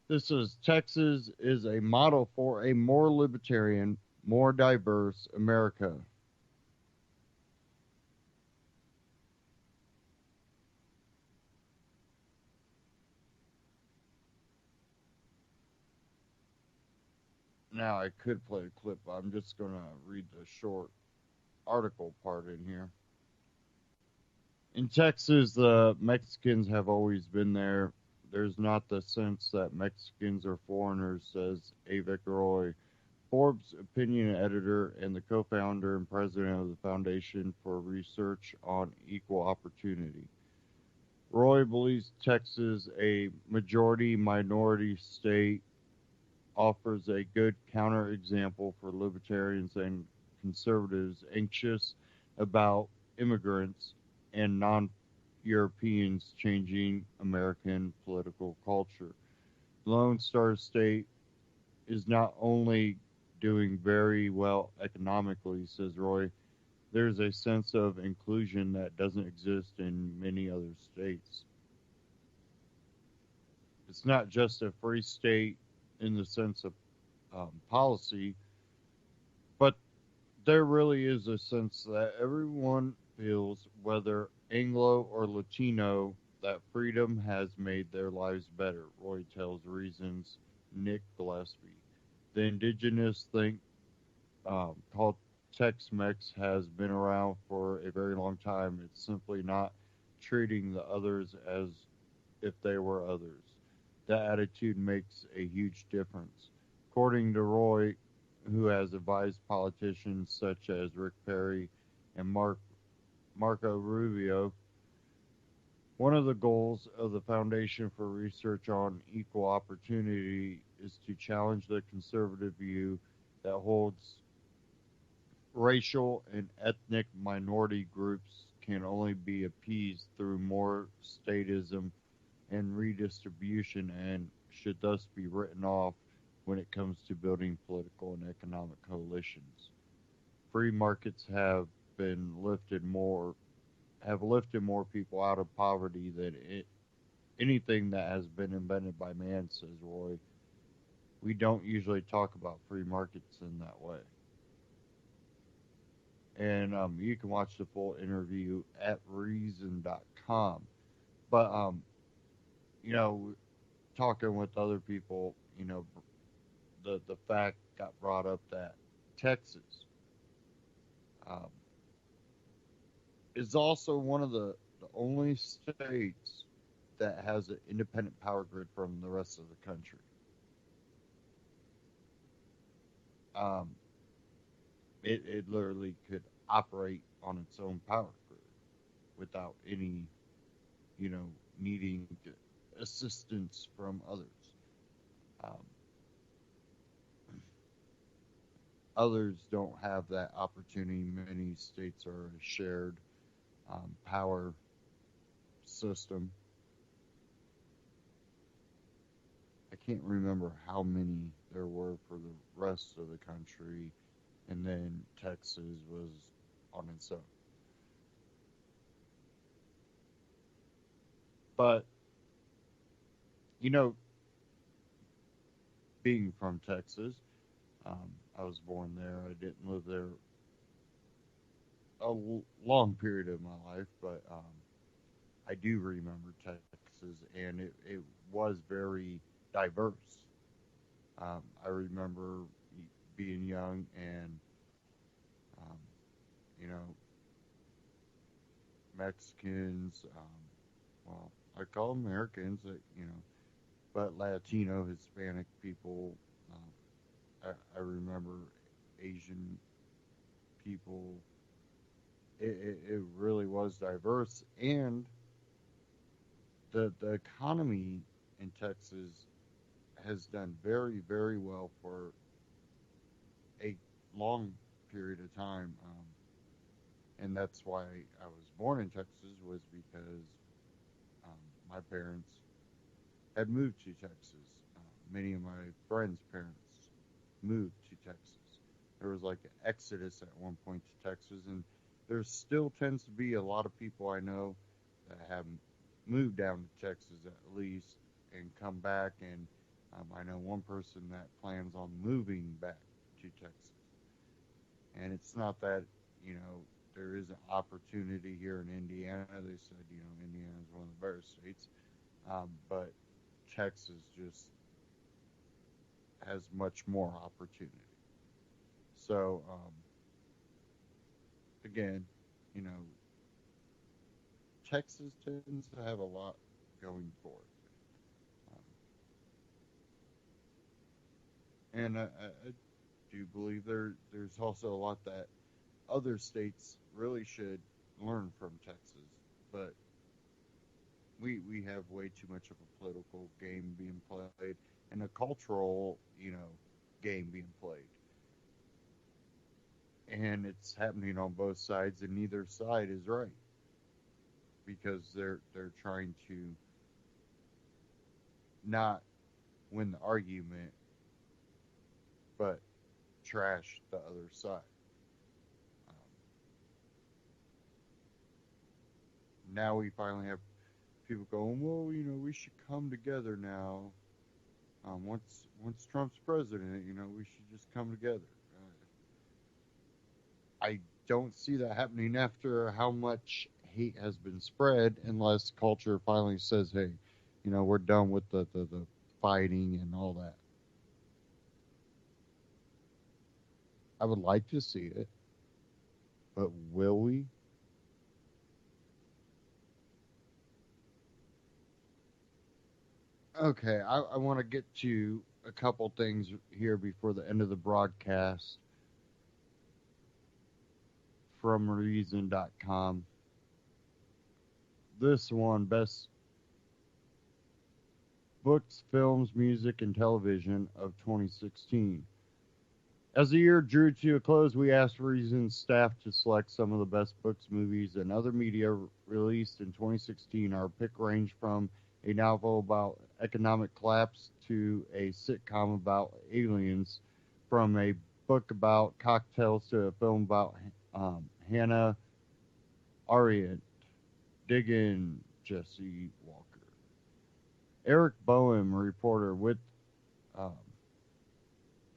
This is Texas is a model for a more libertarian, more diverse America. Now, I could play a clip, but I'm just going to read the short article part in here. In Texas, the Mexicans have always been there. There's not the sense that Mexicans are foreigners, says Avik Roy, Forbes opinion editor and the co-founder and president of the Foundation for Research on Equal Opportunity. Roy believes Texas, a majority-minority state, offers a good counterexample for libertarians and conservatives anxious about immigrants and non-Europeans changing American political culture. Lone Star State is not only doing very well economically, says Roy, there's a sense of inclusion that doesn't exist in many other states. It's not just a free state in the sense of policy, but there really is a sense that everyone feels, whether Anglo or Latino, that freedom has made their lives better, Roy tells Reason's Nick Gillespie. The indigenous thing called Tex-Mex has been around for a very long time. It's simply not treating the others as if they were others. That attitude makes a huge difference. According to Roy, who has advised politicians such as Rick Perry and Marco Rubio, one of the goals of the Foundation for Research on Equal Opportunity is to challenge the conservative view that holds racial and ethnic minority groups can only be appeased through more statism and redistribution and should thus be written off when it comes to building political and economic coalitions. Free markets have lifted more people out of poverty than anything that has been invented by man, says Roy. We don't usually talk about free markets in that way. And you can watch the full interview at reason.com. But, you know, talking with other people, you know, the fact got brought up that Texas um, is also one of the only states that has an independent power grid from the rest of the country. Um, it literally could operate on its own power grid without any, you know, needing assistance from others. Um, Others don't have that opportunity. Many states are a shared power system. I can't remember how many there were for the rest of the country, and then Texas was on its own. But, you know, being from Texas, I was born there. I didn't live there a long period of my life, but I do remember Texas, and it was very diverse. I remember, being young and, um, you know, Mexicans, well, I call them Americans, but Latino, Hispanic people. I remember Asian people. It really was diverse, and the economy in Texas has done very, very well for a long period of time. And that's why I was born in Texas, was because um, my parents had moved to Texas. Many of my friends' parents moved to Texas. There was like an exodus at one point to Texas, and there still tends to be a lot of people I know that have moved down to Texas at least and come back. And I know one person that plans on moving back to Texas. And it's not that, you know, there is an opportunity here in Indiana. They said, Indiana is one of the better states. But Texas just has much more opportunity. So, again, you know, Texas tends to have a lot going for it. And I do believe there's also a lot that other states really should learn from Texas. But we have way too much of a political game being played and a cultural, game being played. And it's happening on both sides, and neither side is right because they're trying to not win the argument, but trash the other side. Um, Now we finally have people going, well, we should come together now. Once Trump's president, we should just come together. I don't see that happening after how much hate has been spread, unless culture finally says, hey, we're done with the fighting and all that. I would like to see it, but will we? Okay, I want to get to a couple things here before the end of the broadcast from Reason.com. This one, best books, films, music, and television of 2016. As the year drew to a close, we asked Reason's staff to select some of the best books, movies, and other media released in 2016. Our pick ranged from a novel about economic collapse to a sitcom about aliens, from a book about cocktails to a film about Hannah Arendt. Dig in, Jesse Walker. Eric Boehm, reporter with um,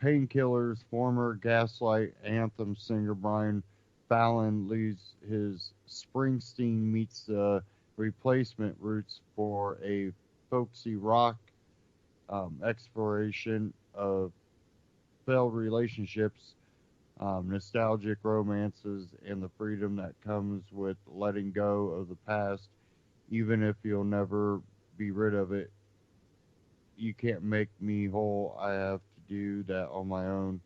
Painkillers, former Gaslight anthem singer Brian Fallon leads his Springsteen meets the replacement roots for a folksy rock exploration of failed relationships, nostalgic romances, and the freedom that comes with letting go of the past, even if you'll never be rid of it. You can't make me whole. I have to do that on my own.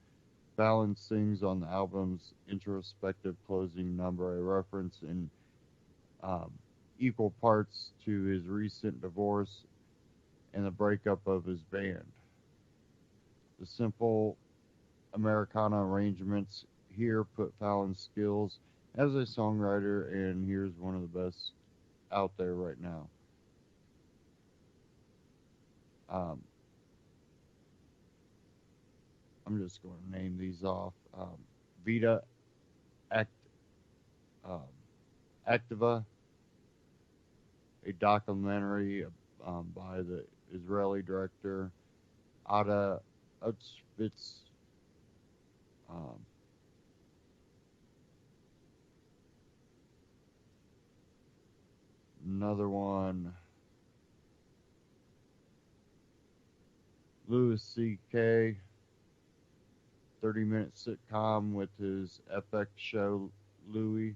Fallon sings on the album's introspective closing number, a reference in um, equal parts to his recent divorce and the breakup of his band. The simple Americana arrangements here put Fallon's skills as a songwriter, and here's one of the best out there right now. Um, I'm just going to name these off. Vita Act, um, Activa, a documentary by the Israeli director Ada Utzfitz. Um, Another one, Louis C.K. 30-minute sitcom with his FX show Louie,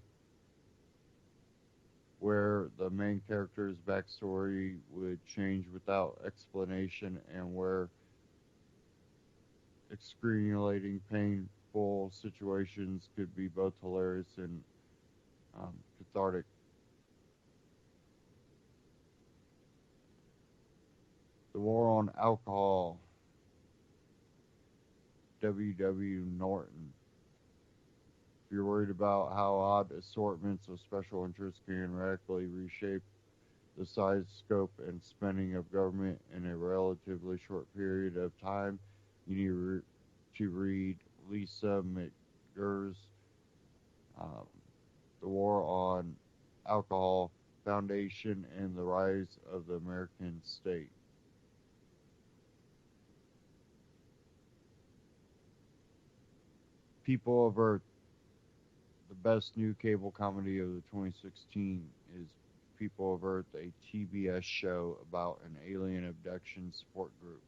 where the main character's backstory would change without explanation and where excruciating, painful situations could be both hilarious and cathartic. The War on Alcohol, W. Norton. If you're worried about how odd assortments of special interests can radically reshape the size, scope, and spending of government in a relatively short period of time, you need to read Lisa McGirr's um, The War on Alcohol, Foundation, and the Rise of the American State. People of Earth, the best new cable comedy of the 2016 is People of Earth, a TBS show about an alien abduction support group.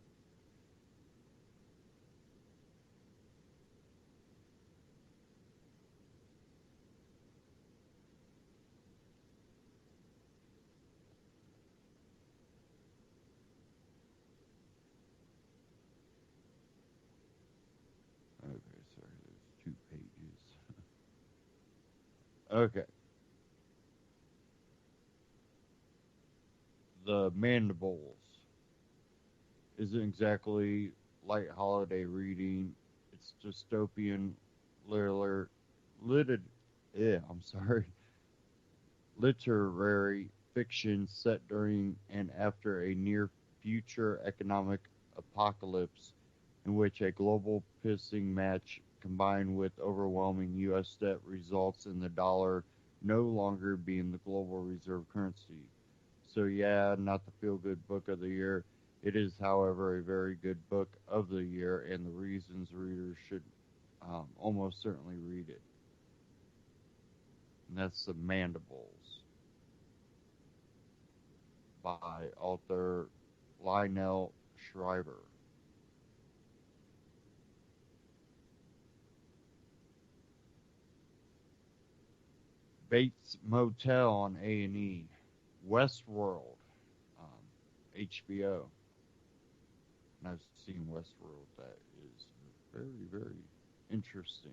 Okay, sorry, there's 2 pages. Okay. The Mandibles isn't exactly light holiday reading. It's dystopian, literary, lit, I'm sorry, literary fiction set during and after a near future economic apocalypse in which a global pissing match combined with overwhelming U.S. debt results in the dollar no longer being the global reserve currency. So, yeah, not the feel good book of the year. It is, however, a very good book of the year, and the reasons readers should almost certainly read it. And that's The Mandibles by author Lionel Shriver. Bates Motel on A&E, Westworld, HBO. And I've seen Westworld. That is very, very interesting.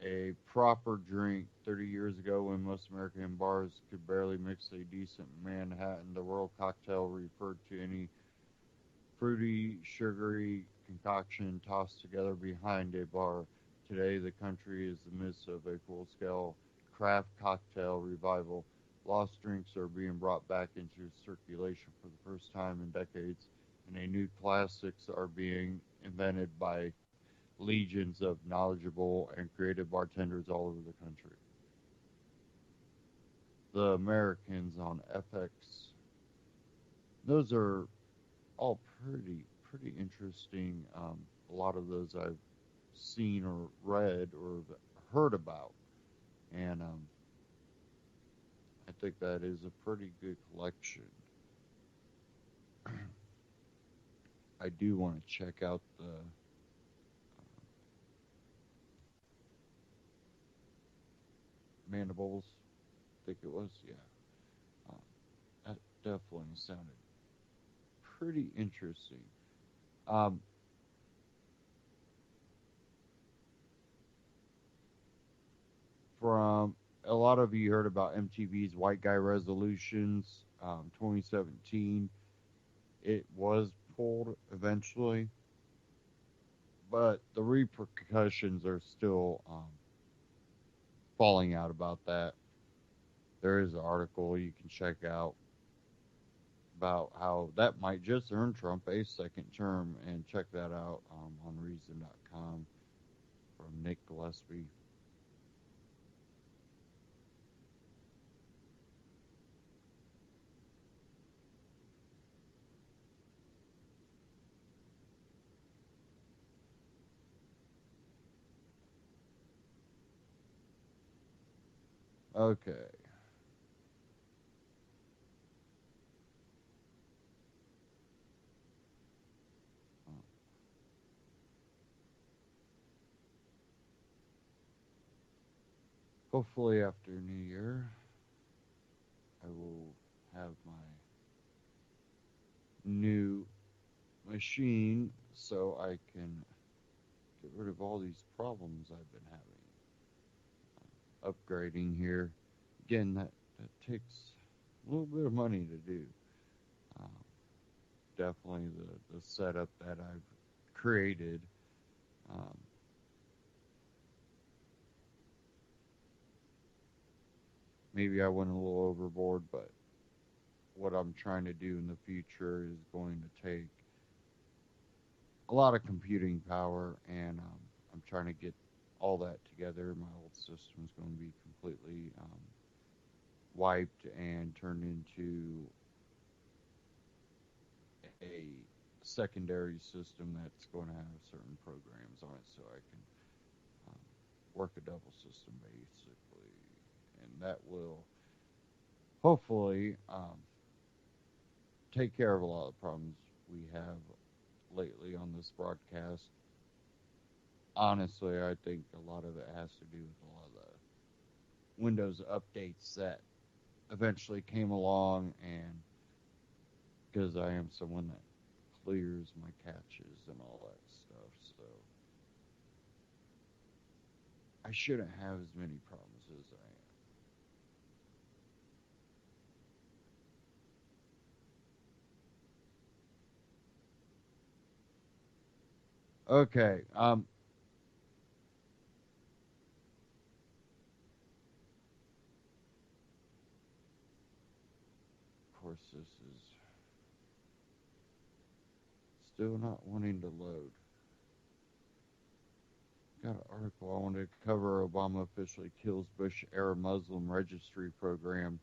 A proper drink 30 years ago when most American bars could barely mix a decent Manhattan. The world cocktail referred to any fruity, sugary concoction tossed together behind a bar. Today, the country is in the midst of a full-scale craft cocktail revival. Lost drinks are being brought back into circulation for the first time in decades, and new classics are being invented by legions of knowledgeable and creative bartenders all over the country. The Americans on FX. Those are all pretty interesting. A lot of those I've seen or read or heard about, and I think that is a pretty good collection. I do want to check out the Mandibles. I think it was, yeah. That definitely sounded pretty interesting. Um, from a lot of you heard about MTV's White Guy Resolutions 2017. It was pulled eventually, but the repercussions are still falling out about that. There is an article you can check out about how that might just earn Trump a second term, and check that out on Reason.com from Nick Gillespie. Okay. hopefully after New Year, I will have my new machine so I can get rid of all these problems I've been having. Upgrading here, again, that takes a little bit of money to do. Um, Definitely the setup that I've created. Um, Maybe I went a little overboard, but what I'm trying to do in the future is going to take a lot of computing power, and I'm trying to get all that together. My old system is going to be completely wiped and turned into a secondary system that's going to have certain programs on it so I can um, work a double system basically. And that will hopefully take care of a lot of the problems we have lately on this broadcast. Honestly, I think a lot of it has to do with a lot of the Windows updates that eventually came along, and because I am someone that clears my caches and all that stuff, so I shouldn't have as many problems as I am. Okay, of course this is still not wanting to load. Got an article I wanted to cover. Obama officially kills Bush-era Muslim registry program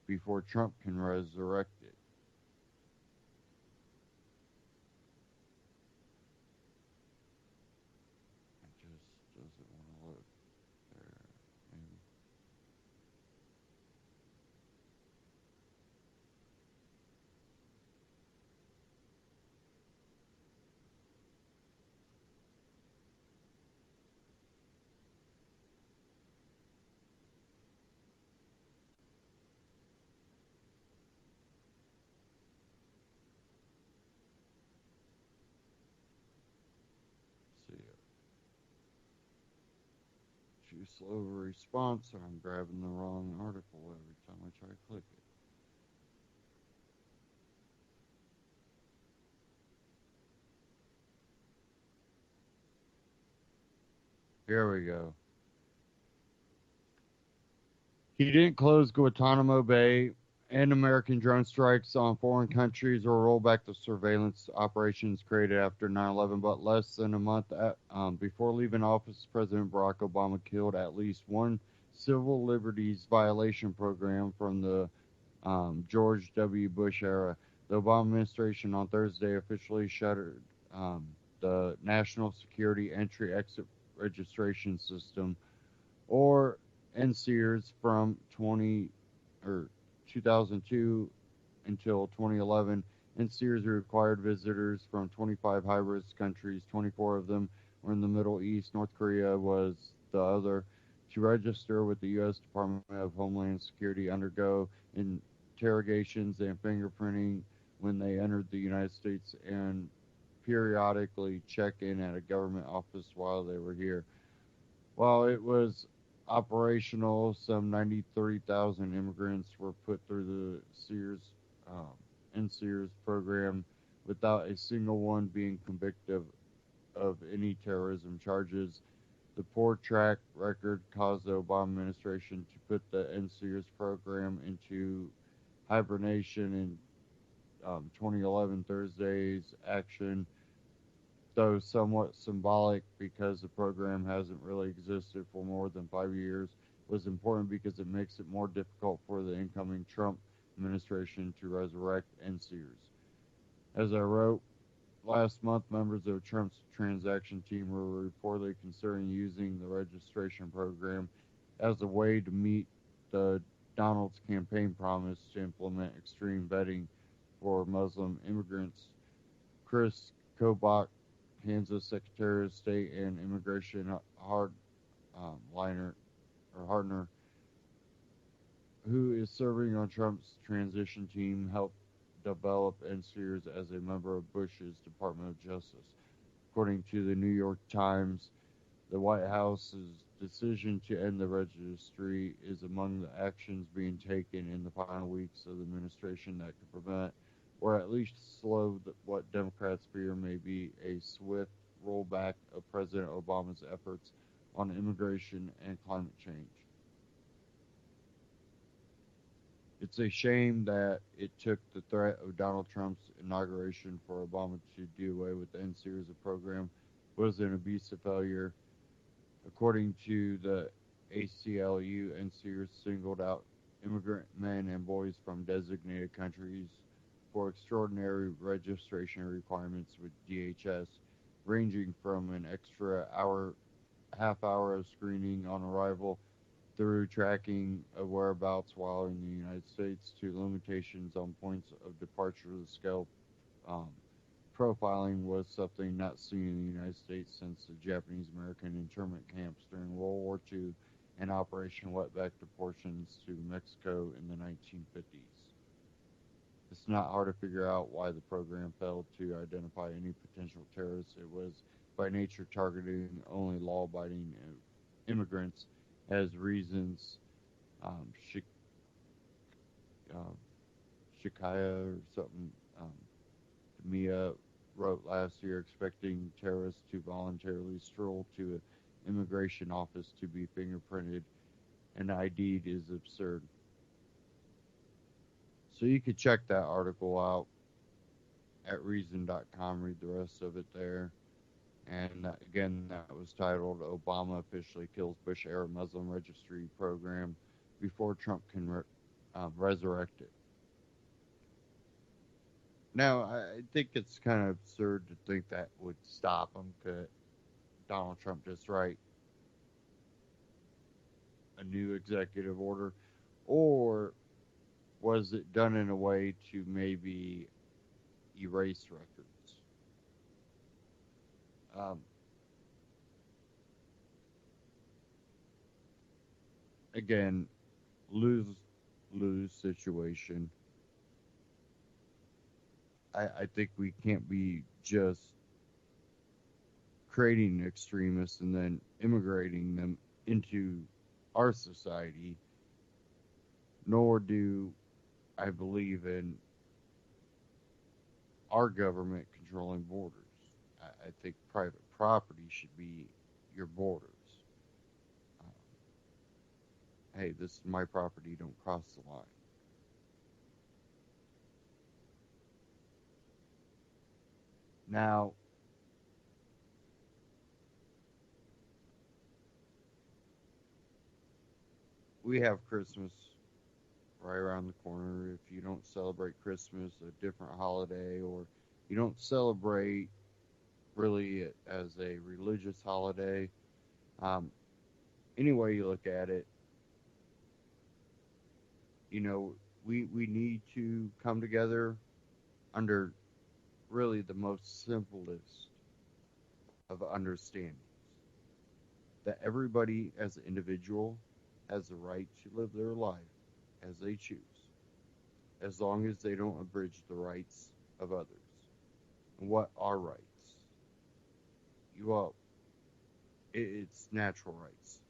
before Trump can resurrect it. It just doesn't want to load. There, maybe. See it. Too slow of a response, or I'm grabbing the wrong article every time I try to click it. Here we go. He didn't close Guantanamo Bay, end American drone strikes on foreign countries, or roll back the surveillance operations created after 9/11. But less than a month before leaving office, President Barack Obama killed at least one civil liberties violation program from the George W. Bush era. The Obama administration on Thursday officially shuttered the National Security Entry Exit Registration System, or NSEERS, from 2002 until 2011. NSEERS required visitors from 25 high-risk countries, 24 of them were in the Middle East. North Korea was the other, to register with the U.S. Department of Homeland Security, undergo interrogations and fingerprinting when they entered the United States, and periodically check in at a government office while they were here. While it was operational, some 93,000 immigrants were put through the NSEERS program without a single one being convicted of any terrorism charges. The poor track record caused the Obama administration to put the NSEERS program into hibernation in 2011. Thursday's action, though somewhat symbolic because the program hasn't really existed for more than 5 years, was important because it makes it more difficult for the incoming Trump administration to resurrect NSEERS. As I wrote last month, members of Trump's transaction team were reportedly considering using the registration program as a way to meet the Donald's campaign promise to implement extreme vetting for Muslim immigrants. Chris Kobach, Kansas Secretary of State and Immigration Hardner, serving on Trump's transition team, helped develop Sears as a member of Bush's Department of Justice. According to the New York Times, the White House's decision to end the registry is among the actions being taken in the final weeks of the administration that could prevent or at least slow what Democrats fear may be a swift rollback of President Obama's efforts on immigration and climate change. It's a shame that it took the threat of Donald Trump's inauguration for Obama to do away with the Sears program was an abusive failure. According to the ACLU, Sears singled out immigrant men and boys from designated countries for extraordinary registration requirements with DHS, ranging from an extra half hour of screening on arrival through tracking of whereabouts while in the United States to limitations on points of departure. The scale profiling was something not seen in the United States since the Japanese-American internment camps during World War II and Operation Wetback Deportations to Mexico in the 1950s. It's not hard to figure out why the program failed to identify any potential terrorists. It was by nature targeting only law-abiding immigrants as reasons. Shikaya or something, Mia wrote last year, expecting terrorists to voluntarily stroll to an immigration office to be fingerprinted and ID'd is absurd. So you could check that article out at reason.com, read the rest of it there. And again, that was titled Obama Officially Kills Bush-Era Muslim Registry Program Before Trump Can Resurrect It. Now, I think it's kind of absurd to think that would stop him. Could Donald Trump just write a new executive order? Or was it done in a way to maybe erase records? Again, lose situation. I think we can't be just creating extremists and then immigrating them into our society, nor do I believe in our government controlling borders. I think private property should be your borders. Hey, this is my property, don't cross the line. Now, we have Christmas right around the corner. If you don't celebrate Christmas, a different holiday, or you don't celebrate really as a religious holiday, any way you look at it, you know, we need to come together under really the most simplest of understandings. That everybody as an individual has the right to live their life as they choose, as long as they don't abridge the rights of others. And what are rights? Well, it's natural rights.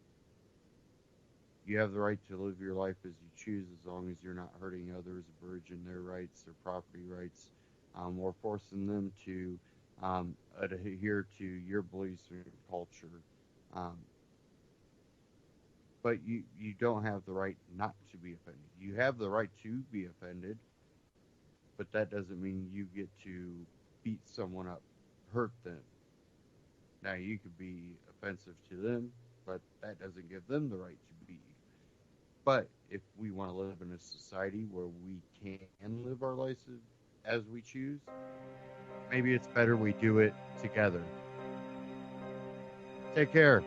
You have the right to live your life as you choose, as long as you're not hurting others, abridging their rights, their property rights, or forcing them to adhere to your beliefs and culture. But you don't have the right not to be offended. You have the right to be offended, but that doesn't mean you get to beat someone up, hurt them. Now, you could be offensive to them, but that doesn't give them the right to beat you. But if we want to live in a society where we can live our lives as we choose, maybe it's better we do it together. Take care.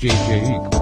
JJ Inc.